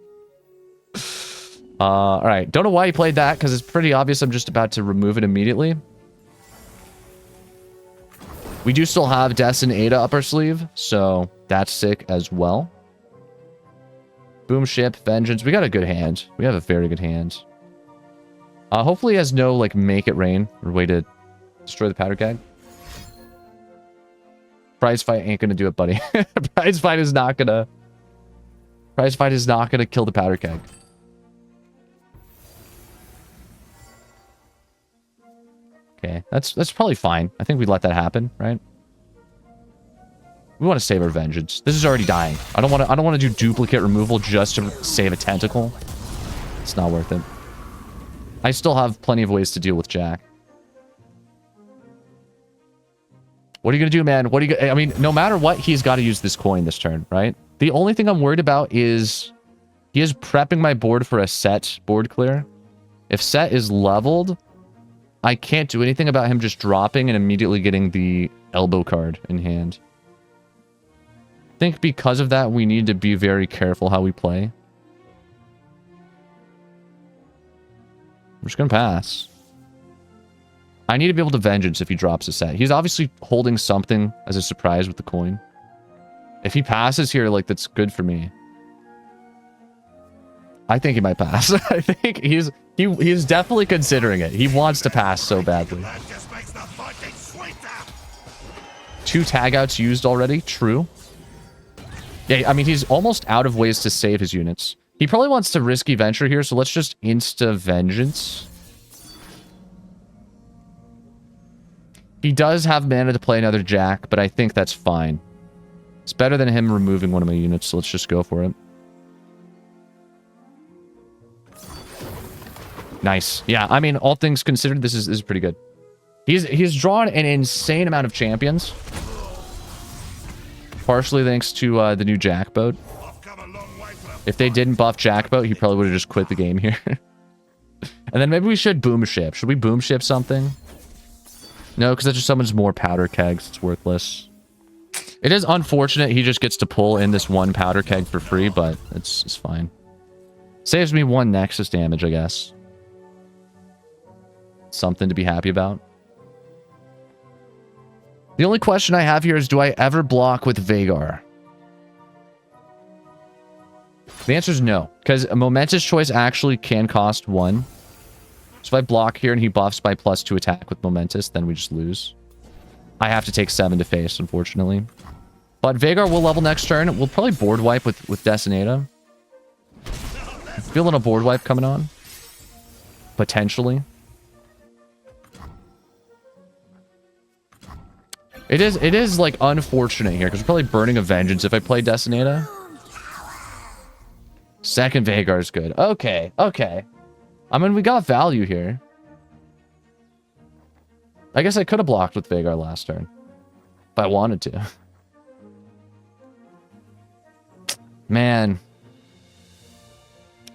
Alright. Don't know why he played that, because it's pretty obvious I'm just about to remove it immediately. We do still have Des and Ada up our sleeve, so That's sick as well. Boom Ship, Vengeance. We got a good hand. We have a very good hand. Hopefully he has no, like, Make It Rain or way to destroy the powder keg. Prize fight ain't gonna do it, buddy. Prize fight is not gonna kill the powder keg. Okay, that's probably fine. I think we let that happen, right? We want to save our vengeance. This is already dying. I don't want to do duplicate removal just to save a tentacle. It's not worth it. I still have plenty of ways to deal with Jack. What are you going to do, man? I mean, no matter what, he's got to use this coin this turn, right? The only thing I'm worried about is he is prepping my board for a SETT board clear. If SETT is leveled, I can't do anything about him just dropping and immediately getting the elbow card in hand. I think because of that, we need to be very careful how we play. I'm just going to pass. I need to be able to Vengeance if he drops a SETT. He's obviously holding something as a surprise with the coin. If he passes here, like, that's good for me. I think he might pass. I think he's definitely considering it. He wants to pass so badly. 2 tag outs used already. True. Yeah, I mean, he's almost out of ways to save his units. He probably wants to risky venture here, so let's just insta-vengeance. He does have mana to play another Jack, but I think that's fine. It's better than him removing one of my units, so let's just go for it. Nice. Yeah, I mean, all things considered, this is pretty good. He's drawn an insane amount of champions. Partially thanks to the new Jack boat. If they didn't buff Jack boat, he probably would have just quit the game here. And then maybe we should boom ship. Should we boom ship something? No, because that just summons more powder kegs. It's worthless. It is unfortunate he just gets to pull in this one powder keg for free, but it's fine. Saves me 1 Nexus damage, I guess. Something to be happy about. The only question I have here is, do I ever block with Veigar? The answer is no, because a Momentous Choice actually can cost 1. So if I block here and he buffs by +2 attack with Momentous, then we just lose. I have to take 7 to face, unfortunately. But Veigar will level next turn. We'll probably board wipe with Desinata. Feeling a board wipe coming on. Potentially. It is like unfortunate here because we're probably burning a Vengeance if I play Desinata. Second Veigar is good. Okay. I mean, we got value here. I guess I could have blocked with Veigar last turn. If I wanted to. Man.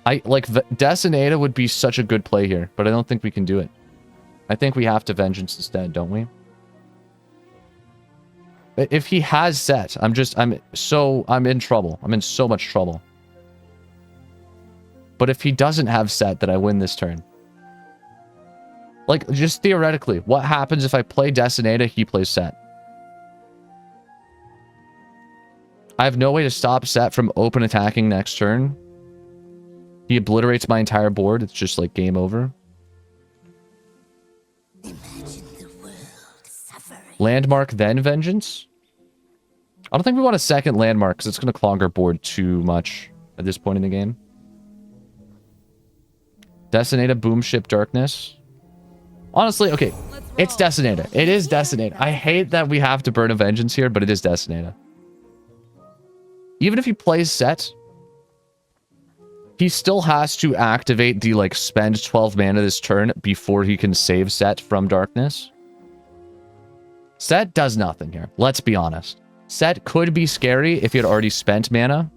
Desinata would be such a good play here, but I don't think we can do it. I think we have to Vengeance instead, don't we? If he has SETT, I'm in trouble. I'm in so much trouble. But if he doesn't have SETT, then I win this turn. Like, just theoretically, what happens if I play Desinata, he plays SETT? I have no way to stop SETT from open attacking next turn. He obliterates my entire board. It's just like game over. Landmark, then Vengeance? I don't think we want a second landmark because it's going to clog our board too much at this point in the game. Desinata, Boom Ship, Darkness. Honestly, okay, it's Desinata. It is Desinata. I hate that we have to burn a Vengeance here, but it is Desinata. Even if he plays SETT, he still has to activate the, like, spend 12 mana this turn before he can save SETT from Darkness. SETT does nothing here. Let's be honest. SETT could be scary if he had already spent mana.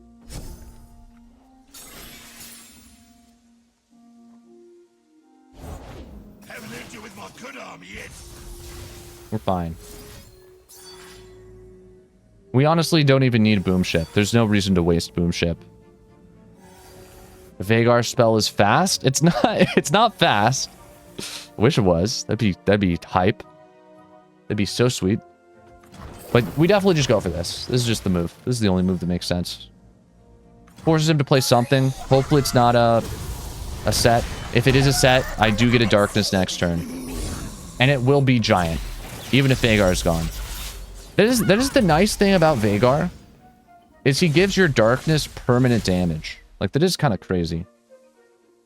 Haven't hit you with my good arm yet. We're fine. We honestly don't even need Boom Ship. There's no reason to waste Boom Ship. The Veigar spell is fast. It's not. It's not fast. I wish it was. That'd be hype. That'd be so sweet. But we definitely just go for this. This is just the move. This is the only move that makes sense. Forces him to play something. Hopefully it's not a set. If it is a set, I do get a darkness next turn. And it will be giant. Even if Veigar is gone. That is the nice thing about Veigar. Is he gives your darkness permanent damage. Like, that is kind of crazy.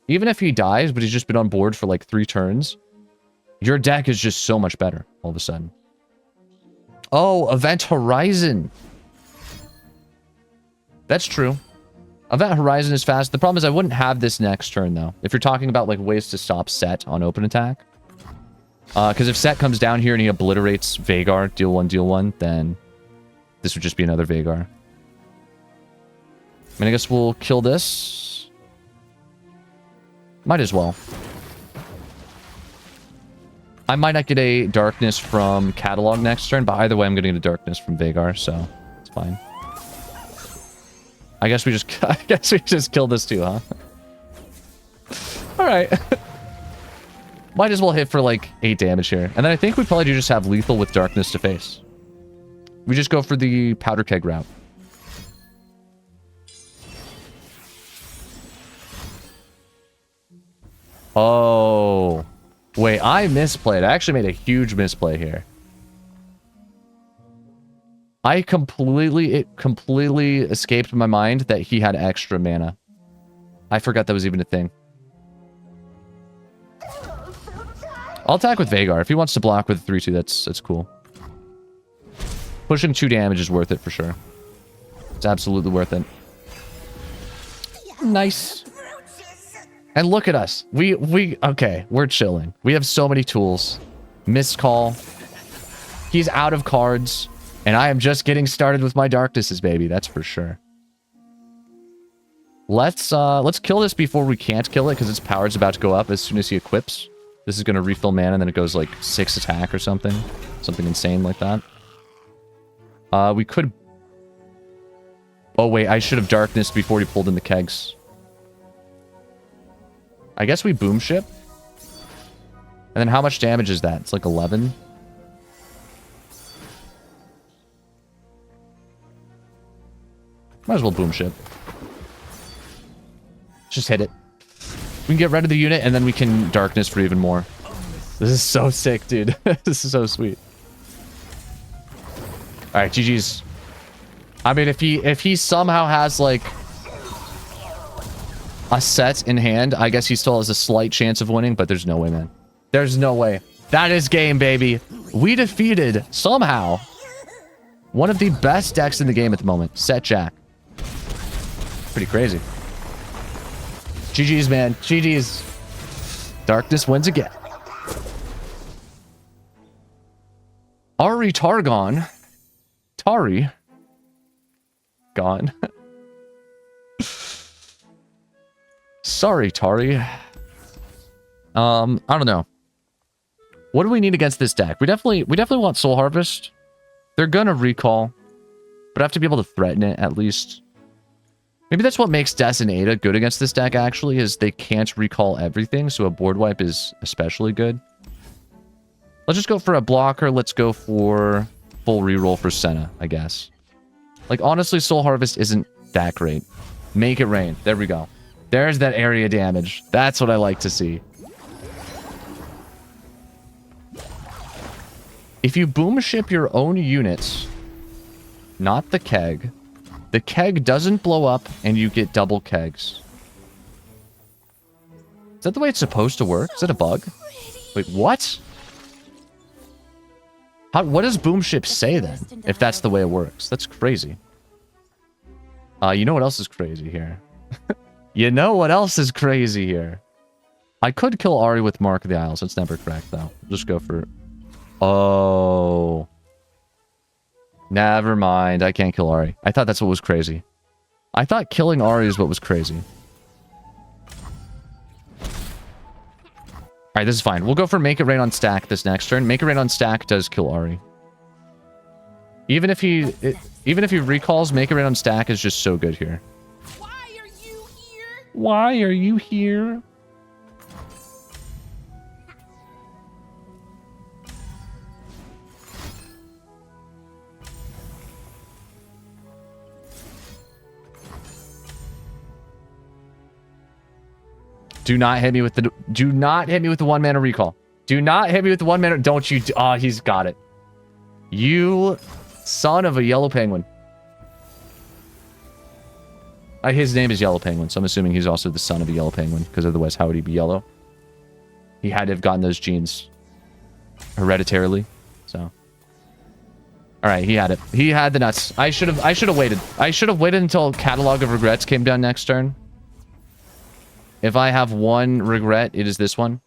Even if he dies, but he's just been on board for like 3 turns, your deck is just so much better all of a sudden. Oh, Event Horizon. That's true. Event Horizon is fast. The problem is I wouldn't have this next turn, though. If you're talking about like ways to stop Sett on open attack. Because if Sett comes down here and he obliterates Veigar, deal 1, then this would just be another Veigar. I mean, I guess we'll kill this. Might as well. I might not get a darkness from Catalog next turn, but either way, I'm going to get a darkness from Veigar, so it's fine. I guess we just kill this too, huh? All right. Might as well hit for like 8 damage here. And then I think we probably do just have lethal with darkness to face. We just go for the powder keg route. Oh. Wait, I misplayed. I actually made a huge misplay here. It completely escaped my mind that he had extra mana. I forgot that was even a thing. I'll attack with Veigar. If he wants to block with 3-2, that's cool. Pushing 2 damage is worth it for sure. It's absolutely worth it. Nice. And look at us. Okay, we're chilling. We have so many tools. Missed call. He's out of cards. And I am just getting started with my darknesses, baby. That's for sure. Let's kill this before we can't kill it, because its power's about to go up as soon as he equips. This is going to refill mana, and then it goes like 6 attack or something. Something insane like that. We could... Oh, wait. I should have darkness before he pulled in the kegs. I guess we boom ship. And then how much damage is that? It's like 11. Might as well boom ship. Just hit it. We can get rid of the unit, and then we can darkness for even more. This is so sick, dude. This is so sweet. Alright, GG's. I mean, if he somehow has, like, a set in hand, I guess he still has a slight chance of winning, but there's no way, man. There's no way. That is game, baby. We defeated, somehow, one of the best decks in the game at the moment. Sett Jack. Pretty crazy. GG's, man. GG's. Darkness wins again. AHRI Targon. Tari. Gone. Sorry, Tari. I don't know. What do we need against this deck? We definitely want Soul Harvest. They're gonna recall, but I have to be able to threaten it at least. Maybe that's what makes Des and Ada good against this deck, actually, is they can't recall everything, so a board wipe is especially good. Let's just go for a blocker. Let's go for full reroll for Senna, I guess. Like, honestly, Soul Harvest isn't that great. Make it rain. There we go. There's that area damage. That's what I like to see. If you boom ship your own units, not the keg, the keg doesn't blow up and you get double kegs. Is that the way it's supposed to work? Is that a bug? Wait, what? What does boom ship say then? If that's the way it works. That's crazy. You know what else is crazy here? You know what else is crazy here? I could kill AHRI with Mark of the Isles. It's never correct, though. Just go for... Oh. Never mind. I can't kill AHRI. I thought that's what was crazy. I thought killing AHRI is what was crazy. Alright, this is fine. We'll go for Make It Rain on stack this next turn. Make It Rain on stack does kill AHRI. Even if he recalls, Make It Rain on stack is just so good here. Why are you here? Why are you here? Do not hit me with the... Do not hit me with the 1 mana recall. Do not hit me with the 1 mana... Don't you... Ah, he's got it. You son of a yellow penguin. His name is Yellow Penguin, so I'm assuming he's also the son of a yellow penguin, because otherwise how would he be yellow? He had to have gotten those genes hereditarily, so... Alright, he had it. He had the nuts. I should have waited. I should have waited until Catalog of Regrets came down next turn. If I have one regret, it is this one.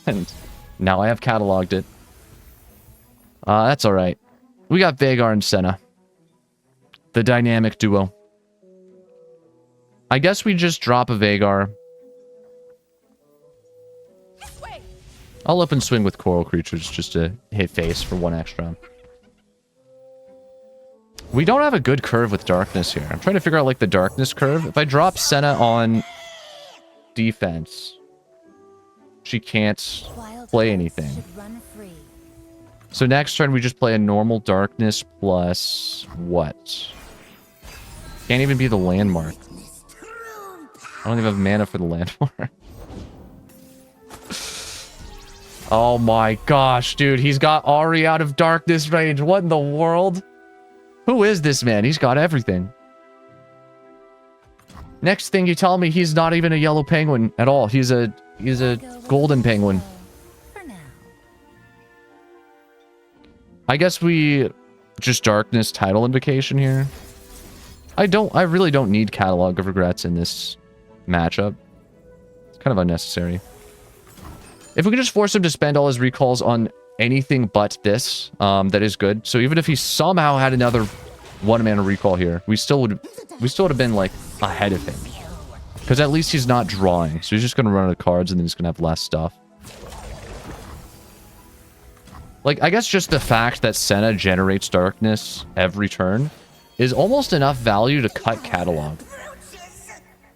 And now I have cataloged it. That's alright. We got Veigar and Senna. The dynamic duo. I guess we just drop a Veigar. I'll open swing with Coral Creatures just to hit face for 1 extra. We don't have a good curve with Darkness here. I'm trying to figure out, like, the Darkness curve. If I drop Senna on defense, she can't play anything. So next turn, we just play a normal Darkness plus what? Can't even be the landmark. I don't even have mana for the landmark. Oh my gosh, dude. He's got AHRI out of Darkness range. What in the world? Who is this man? He's got everything. Next thing you tell me, he's not even a yellow penguin at all. He's a golden penguin. I guess we just Darkness title invocation here. I really don't need Catalog of Regrets in this matchup. It's kind of unnecessary. If we could just force him to spend all his recalls on anything but this, that is good. So even if he somehow had another 1 mana recall here, we still would have been like ahead of him. Because at least he's not drawing. So he's just gonna run out of cards and then he's gonna have less stuff. Like, I guess just the fact that Senna generates Darkness every turn is almost enough value to cut Catalog.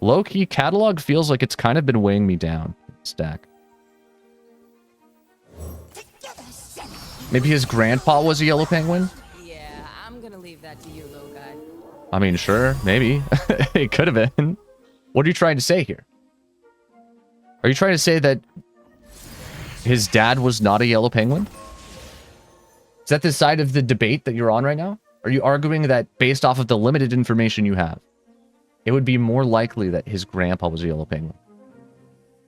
Low-key, Catalog feels like it's kind of been weighing me down. Stack. Maybe his grandpa was a yellow penguin? Yeah, I'm gonna leave that to you, little guy. I mean, sure, maybe. It could have been. What are you trying to say here? Are you trying to say that his dad was not a yellow penguin? Is that the side of the debate that you're on right now? Are you arguing that based off of the limited information you have, it would be more likely that his grandpa was a yellow penguin?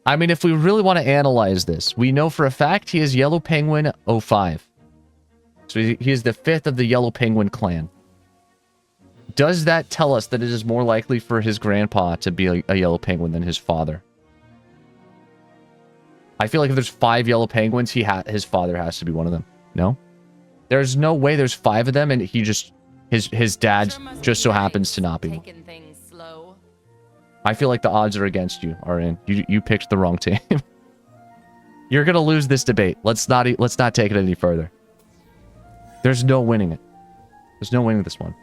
I mean, if we really want to analyze this, we know for a fact he is Yellow Penguin 05. So he is the 5th of the Yellow Penguin clan. Does that tell us that it is more likely for his grandpa to be a Yellow Penguin than his father? I feel like if there's 5 Yellow Penguins, his father has to be one of them. No? There's no way there's 5 of them and he just... His dad just so happens to not be one. I feel like the odds are against you, Arin. You picked the wrong team. You're gonna lose this debate. Let's not take it any further. There's no winning it. There's no winning this one.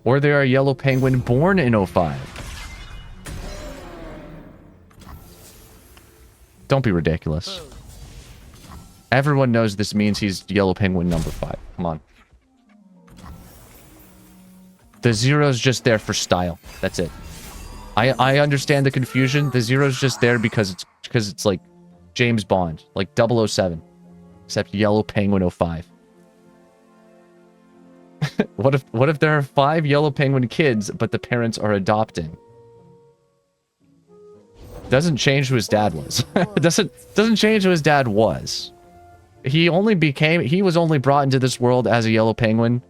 Or they are a yellow penguin born in 05. Don't be ridiculous. Everyone knows this means he's yellow penguin number 5. Come on. The 0's just there for style. That's it. I understand the confusion. The 0's just there because it's like James Bond, like 007, except Yellow Penguin 05. What if there are 5 Yellow Penguin kids, but the parents are adopting? Doesn't change who his dad was. doesn't change who his dad was. He was only brought into this world as a yellow penguin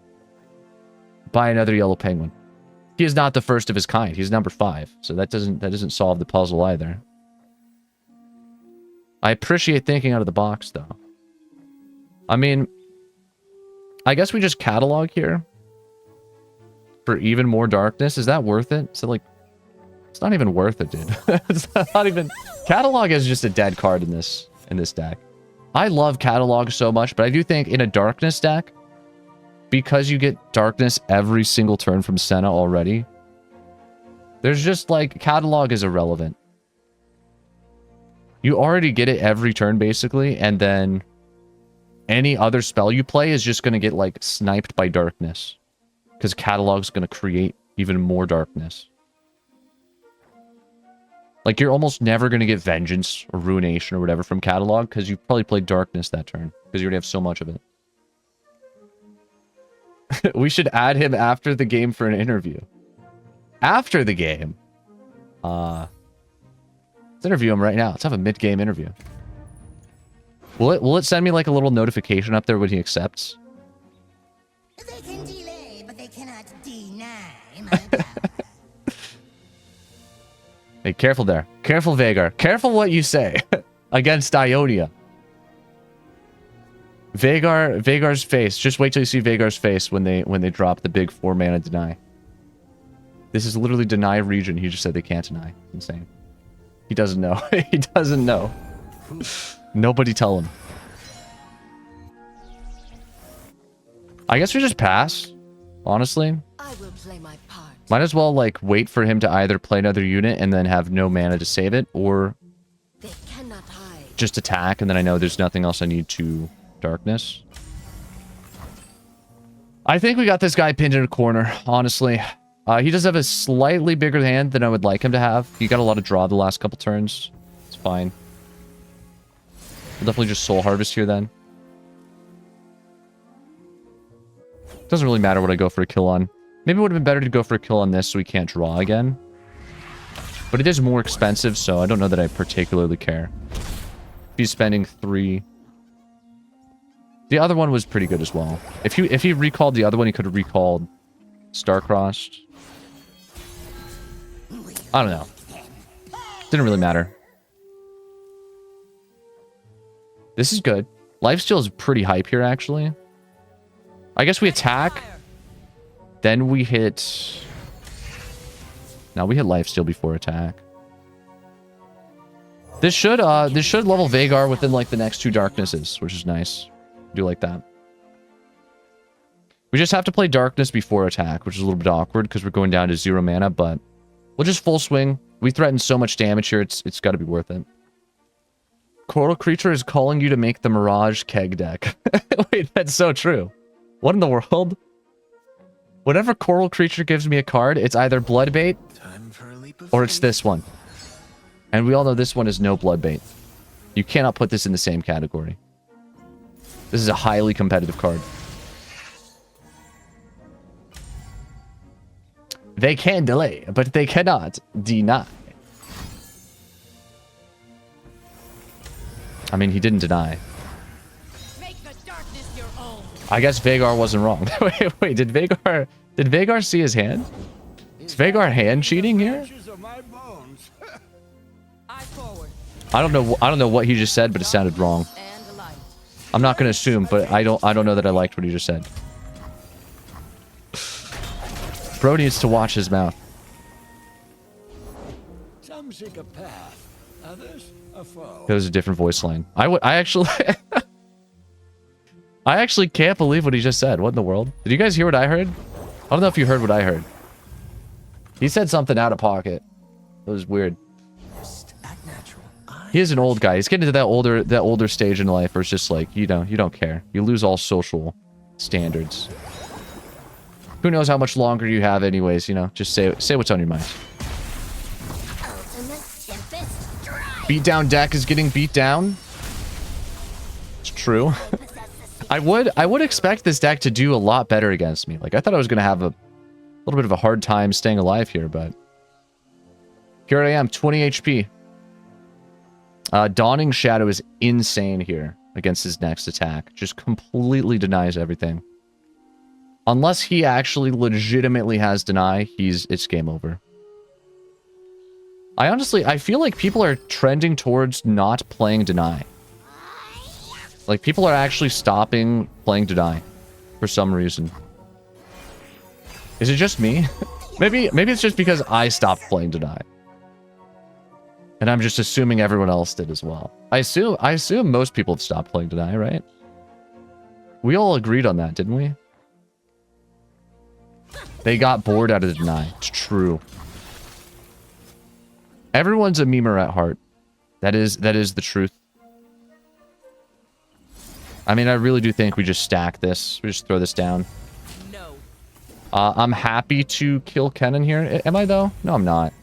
by another yellow penguin. He is not the first of his kind. He's number 5. So that doesn't solve the puzzle either. I appreciate thinking out of the box though. I mean, I guess we just catalog here for even more darkness. Is that worth it? So like, it's not even worth it, dude. It's not even... Catalog is just a dead card in this deck. I love Catalog so much, but I do think in a Darkness deck, because you get Darkness every single turn from Senna already, there's just like, Catalog is irrelevant. You already get it every turn, basically, and then any other spell you play is just going to get, like, sniped by Darkness. Because Catalog's going to create even more Darkness. Like, you're almost never going to get Vengeance or Ruination or whatever from Catalog, because you probably played Darkness that turn, because you already have so much of it. We should add him after the game for an interview. After the game? Let's interview him right now. Let's have a mid-game interview. Will it send me, like, a little notification up there when he accepts? They can delay, but they cannot deny my power. Hey, careful there. Careful, Veigar. Careful what you say against Ionia. Veigar's face. Just wait till you see Veigar's face when they drop the big 4-mana deny. This is literally deny region. He just said they can't deny. Insane. He doesn't know. He doesn't know. Nobody tell him. I guess we just pass. Honestly. I will play my part. Might as well, like, wait for him to either play another unit and then have no mana to save it, or They cannot hide. just attack, and then I know there's nothing else I need to Darkness. I think we got this guy pinned in a corner, honestly. He does have a slightly bigger hand than I would like him to have. He got a lot of draw the last couple turns. It's fine. We'll definitely just Soul Harvest here, then. Doesn't really matter what I go for a kill on. Maybe it would have been better to go for a kill on this so we can't draw again. But it is more expensive, so I don't know that I particularly care. He's spending 3. The other one was pretty good as well. If he recalled the other one, he could have recalled Starcrossed. I don't know. Didn't really matter. This is good. Lifesteal is pretty hype here, actually. I guess we attack. Then we hit... No, we hit lifesteal before attack. This should level Veigar within, like, the next 2 darknesses, which is nice. Do like that. We just have to play Darkness before attack, which is a little bit awkward because we're going down to 0 mana, but we'll just full swing. We threaten so much damage here, it's got to be worth it. Coral Creature is calling you to make the Mirage Keg deck. Wait, that's so true. What in the world? Whenever Coral Creature gives me a card, it's either Bloodbait or it's this one. And we all know this one is no Bloodbait. You cannot put this in the same category. This is a highly competitive card. They can delay, but they cannot deny. I mean, he didn't deny. Make the darkness your own. I guess Veigar wasn't wrong. wait, did Veigar see his hand? Is Veigar hand cheating here? Eye forward. I don't know what he just said, but it sounded wrong. And light. I'm not gonna assume, but I don't know that I liked what he just said. Bro needs to watch his mouth. Some seek a path, others a foe. That was a different voice line. I actually I actually can't believe what he just said. What in the world? Did you guys hear what I heard? I don't know if you heard what I heard. He said something out of pocket. It was weird. He is an old guy. He's getting to that older stage in life where it's just like, you don't care. You lose all social standards. Who knows how much longer you have anyways, you know? Just say what's on your mind. Beatdown deck is getting beat down. It's true. I would expect this deck to do a lot better against me. Like, I thought I was going to have a little bit of a hard time staying alive here, but here I am, 20 HP. Dawning Shadow is insane here against his next attack. Just completely denies everything. Unless he actually legitimately has deny, it's game over. I feel like people are trending towards not playing deny. Like, people are actually stopping playing deny for some reason. Is it just me? maybe it's just because I stopped playing deny. And I'm just assuming everyone else did as well. I assume most people have stopped playing deny, right? We all agreed on that, didn't we? They got bored out of the deny. It's true. Everyone's a memer at heart. That is the truth. I mean, I really do think we just stack this. We just throw this down. No. I'm happy to kill Kennen here. Am I, though? No, I'm not.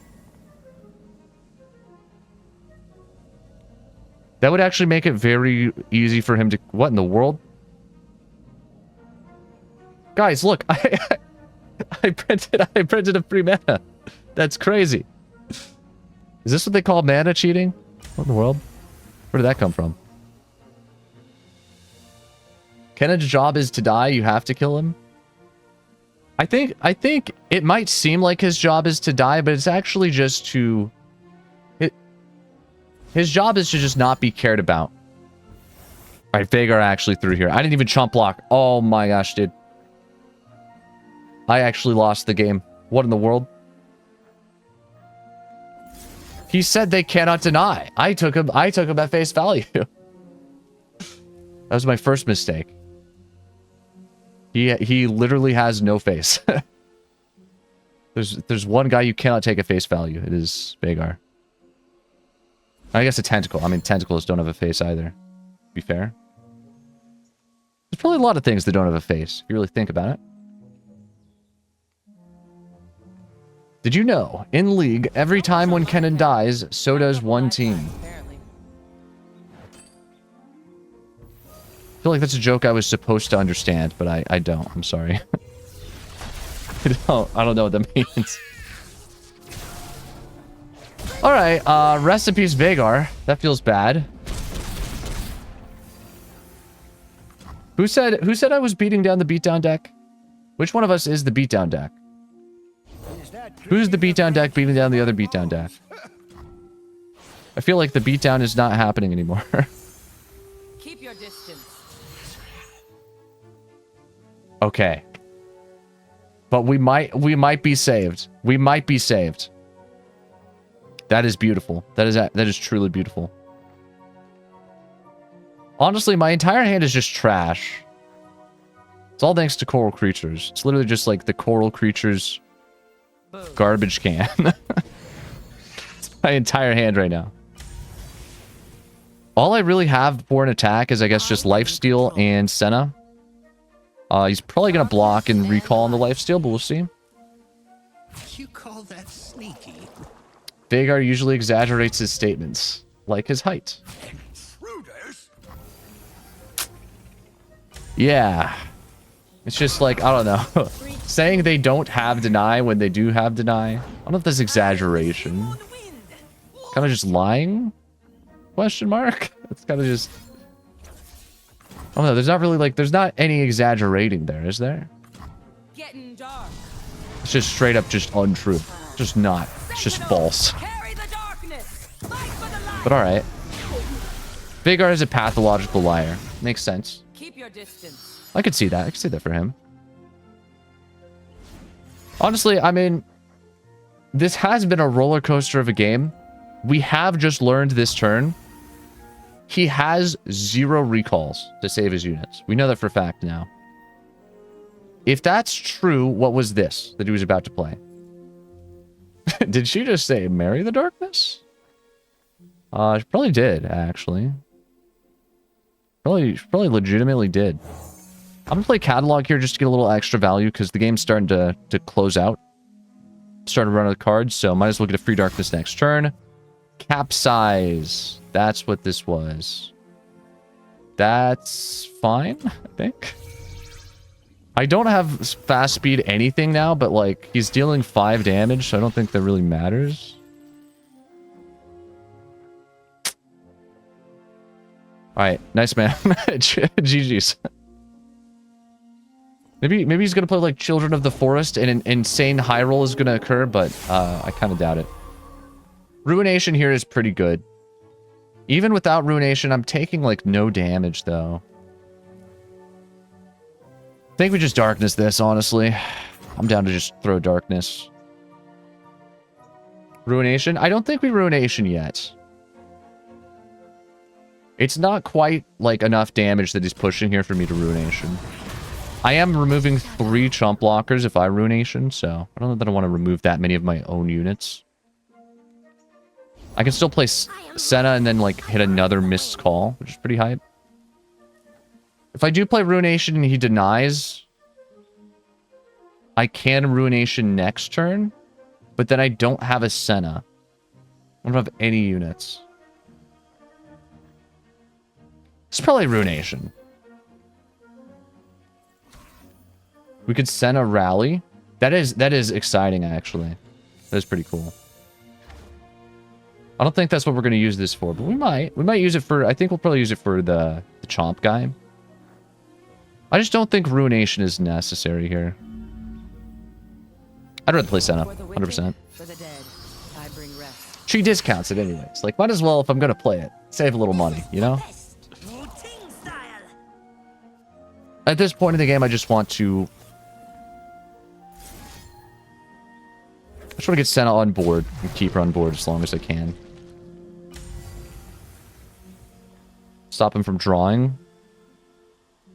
That would actually make it very easy for him to... What in the world? Guys, look. I printed a free mana. That's crazy. Is this what they call mana cheating? What in the world? Where did that come from? Kennen's job is to die. You have to kill him. I think it might seem like his job is to die, but it's actually just to... His job is to just not be cared about. Alright, Veigar actually through here. I didn't even chump block. Oh my gosh, dude. I actually lost the game. What in the world? He said they cannot deny. I took him at face value. That was my first mistake. He literally has no face. There's one guy you cannot take at face value. It is Veigar. I guess a tentacle. I mean, tentacles don't have a face either. Be fair. There's probably a lot of things that don't have a face, if you really think about it. Did you know, in League, every time when Kennen dies, so does one team? I feel like that's a joke I was supposed to understand, but I don't. I'm sorry. I don't know what that means. Alright, recipes Veigar. That feels bad. Who said I was beating down the beatdown deck? Which one of us is the beatdown deck? Who's the beatdown deck beating down the other beatdown deck? I feel like the beatdown is not happening anymore. Keep your distance. Okay. But we might be saved. We might be saved. That is beautiful. That is truly beautiful. Honestly, my entire hand is just trash. It's all thanks to coral creatures. It's literally just like the coral creatures garbage can. It's my entire hand right now. All I really have for an attack is, I guess, just lifesteal and Senna. He's probably gonna block and recall on the lifesteal, but we'll see. You call that sneaky? Veigar usually exaggerates his statements, like his height. Intruders? Yeah. It's just like, I don't know. Saying they don't have deny when they do have deny. I don't know if that's exaggeration. Kind of just lying? Question mark? It's kind of just... I don't know, there's not really like, there's not any exaggerating there, is there? Getting dark. It's just straight up just untrue. Just not. It's just false. Carry the darkness. Fight for the light. But alright. Veigar is a pathological liar. Makes sense. Keep your distance. I could see that. I could see that for him. Honestly, I mean, this has been a roller coaster of a game. We have just learned this turn. He has 0 recalls to save his units. We know that for a fact now. If that's true, what was this that he was about to play? Did she just say, marry the darkness? She probably did, actually. Probably legitimately did. I'm gonna play catalog here just to get a little extra value because the game's starting to close out. Starting to run out of cards, so might as well get a free darkness next turn. Capsize. That's what this was. That's fine, I think. I don't have fast speed anything now, but like he's dealing 5 damage, so I don't think that really matters. Alright, nice man. GG's. Maybe he's gonna play like Children of the Forest and an insane high roll is gonna occur, but I kind of doubt it. Ruination here is pretty good. Even without Ruination, I'm taking like no damage though. I think we just Darkness this, honestly. I'm down to just throw Darkness. Ruination? I don't think we Ruination yet. It's not quite like enough damage that he's pushing here for me to Ruination. I am removing 3 chump blockers if I Ruination, so I don't know that I want to remove that many of my own units. I can still play Senna and then like hit another missed call, which is pretty hype. If I do play Ruination and he denies, I can Ruination next turn, but then I don't have a Senna. I don't have any units. It's probably Ruination. We could send a rally. That is exciting, actually. That is pretty cool. I don't think that's what we're going to use this for, but we might. We might use it for... I think we'll probably use it for the Chomp guy. I just don't think Ruination is necessary here. I'd rather play Senna, 100%. For the dead, I bring rest. She discounts it anyways. Like, might as well, if I'm going to play it, save a little money, you know? At this point in the game, I just want to... I just want to get Senna on board and keep her on board as long as I can. Stop him from drawing.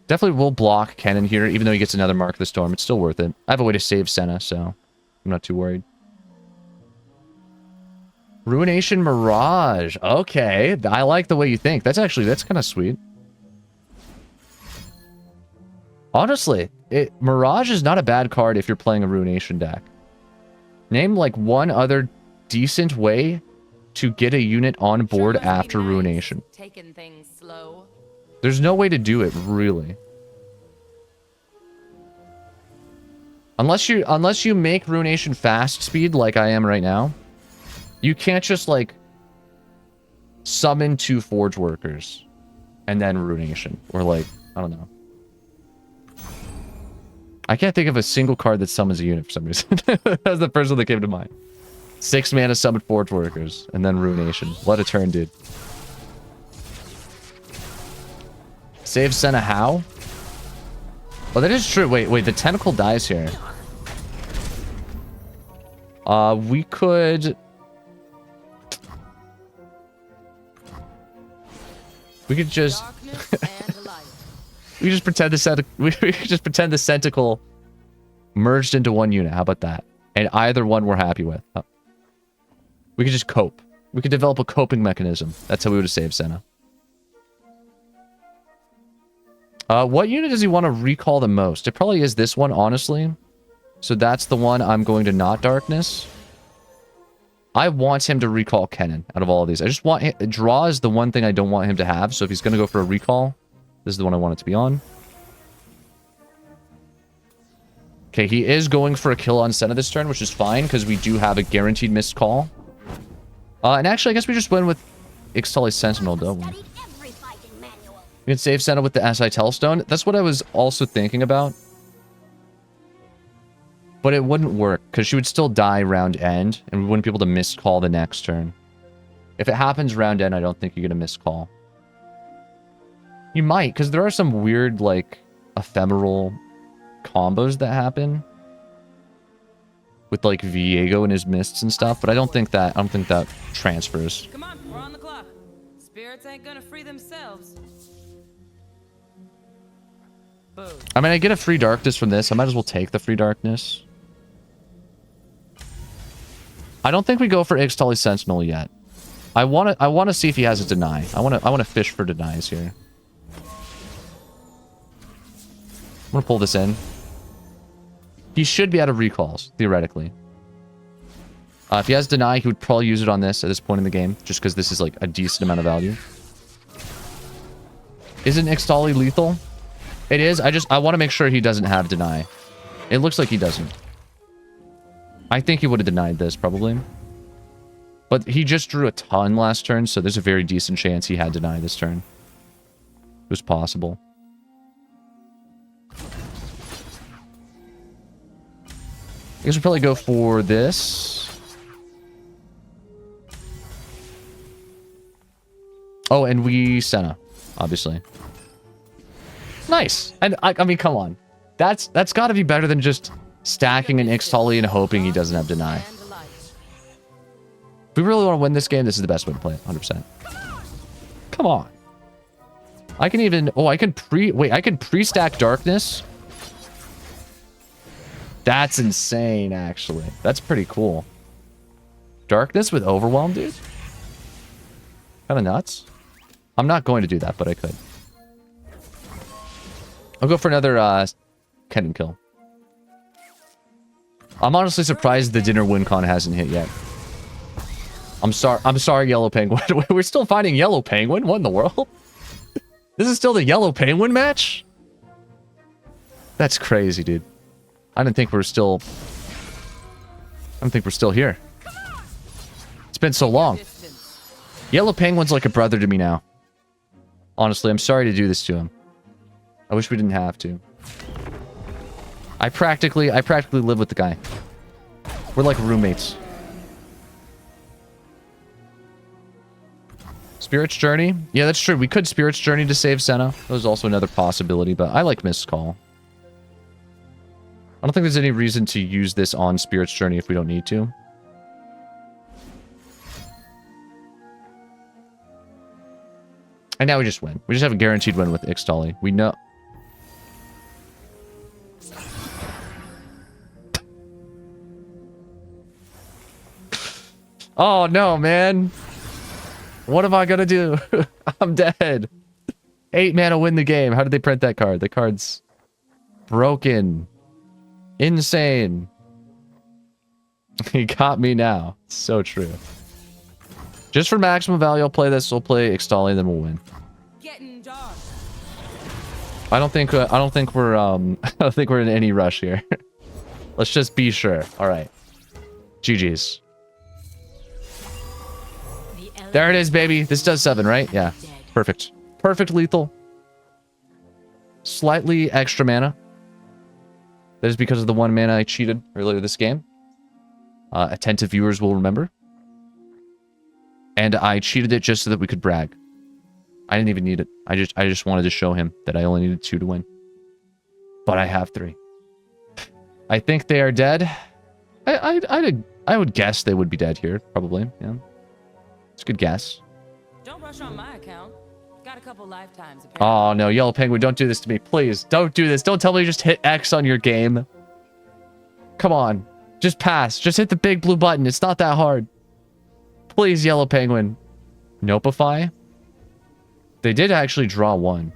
Definitely will block Kennen here, even though he gets another Mark of the Storm. It's still worth it. I have a way to save Senna, so I'm not too worried. Ruination Mirage. Okay, I like the way you think. That's kind of sweet. Honestly, Mirage is not a bad card if you're playing a Ruination deck. Name like one other decent way to get a unit on board after Ruination. Taking things slow. There's no way to do it, really. Unless you make Ruination fast speed like I am right now, you can't just like summon 2 Forge Workers and then Ruination. Or like, I don't know. I can't think of a single card that summons a unit for some reason. That's the first one that came to mind. 6 mana summon Forge Workers and then Ruination. What a turn, dude. Save Senna how? Oh, that is true. Wait, the tentacle dies here. We could... We could just... we could just pretend the Centacle merged into one unit. How about that? And either one we're happy with. We could just cope. We could develop a coping mechanism. That's how we would have saved Senna. What unit does he want to recall the most? It probably is this one, honestly. So that's the one I'm going to not darkness. I want him to recall Kennen out of all of these. I just want him... Draw is the one thing I don't want him to have. So if he's going to go for a recall, this is the one I want it to be on. Okay, he is going for a kill on Senna this turn, which is fine, because we do have a guaranteed missed call. And actually, I guess we just went with Ixtali Sentinel, don't we? We can save Senna with the SI Telestone. That's what I was also thinking about. But it wouldn't work, because she would still die round end, and we wouldn't be able to miss call the next turn. If it happens round end, I don't think you're going to miss call. You might, because there are some weird, like, ephemeral combos that happen. With, like, Viego and his mists and stuff, but I don't think that transfers. Come on, we're on the clock. Spirits ain't gonna free themselves. Boom. I mean, I get a free darkness from this. I might as well take the free darkness. I don't think we go for Ixtali Sentinel yet. I want to see if he has a deny. I want to fish for denies here. I'm going to pull this in. He should be out of recalls, theoretically. If he has deny, he would probably use it on this at this point in the game, just because this is like a decent amount of value. Isn't Ixtali lethal? It is. I want to make sure he doesn't have deny. It looks like he doesn't. I think he would have denied this, probably. But he just drew a ton last turn, so there's a very decent chance he had deny this turn. It was possible. I guess we'll probably go for this. Oh, and we Senna, obviously. Nice. And I mean, come on. That's got to be better than just stacking an Ixtali and hoping he doesn't have deny. If we really want to win this game, this is the best way to play it, 100%. Come on. I can even... Oh, I can pre-stack Darkness. That's insane, actually. That's pretty cool. Darkness with Overwhelm, dude? Kind of nuts. I'm not going to do that, but I could. I'll go for another Kennen kill. I'm honestly surprised the Dinner WinCon hasn't hit yet. I'm sorry, Yellow Penguin. We're still finding Yellow Penguin? What in the world? This is still the Yellow Penguin match? That's crazy, dude. I didn't think we're still... I don't think we're still here. It's been so long. Yellow Penguin's like a brother to me now. Honestly, I'm sorry to do this to him. I wish we didn't have to. I practically live with the guy. We're like roommates. Spirit's Journey? Yeah, that's true. We could Spirit's Journey to save Senna. That was also another possibility, but I like Mist Call. I don't think there's any reason to use this on Spirit's Journey if we don't need to. And now we just win. We just have a guaranteed win with Ixtali. We know... Oh, no, man. What am I gonna do? I'm dead. 8 mana win the game. How did they print that card? The card's broken. Insane. He got me now. So true. Just for maximum value, I'll play this. We'll play Ixtali, then we'll win. I don't think we're I don't think we're in any rush here. Let's just be sure. All right. GG's. There it is, baby. This does 7, right? Yeah. Perfect. Perfect lethal. Slightly extra mana. That is because of the 1 mana I cheated earlier this game. Attentive viewers will remember. And I cheated it just so that we could brag. I didn't even need it. I just wanted to show him that I only needed 2 to win. But I have 3. I think they are dead. I would guess they would be dead here, probably. Yeah. It's a good guess. Don't rush on my account. Got a couple lifetimes. Apparently. Oh no, Yellow Penguin, don't do this to me. Please, don't do this. Don't tell me you just hit X on your game. Come on. Just pass. Just hit the big blue button. It's not that hard. Please, Yellow Penguin. Nopify? They did actually draw 1.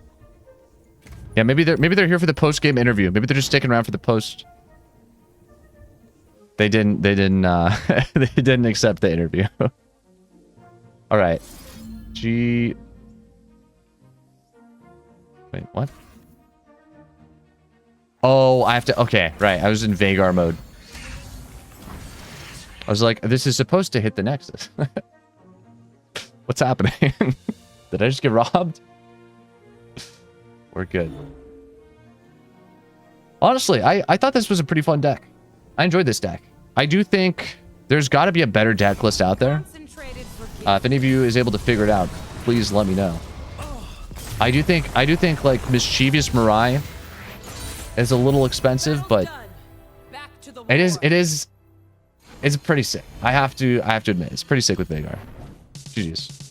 Yeah, maybe they're here for the post-game interview. Maybe they're just sticking around for the post. They didn't they didn't accept the interview. All right. Wait, what? Oh, I have to... Okay, right. I was in Veigar mode. I was like, this is supposed to hit the Nexus. What's happening? Did I just get robbed? We're good. Honestly, I thought this was a pretty fun deck. I enjoyed this deck. I do think there's got to be a better deck list out there. If any of you is able to figure it out, please let me know. I do think like Mischievous Marai is a little expensive, but it's pretty sick. I have to admit, it's pretty sick with Veigar. GG's.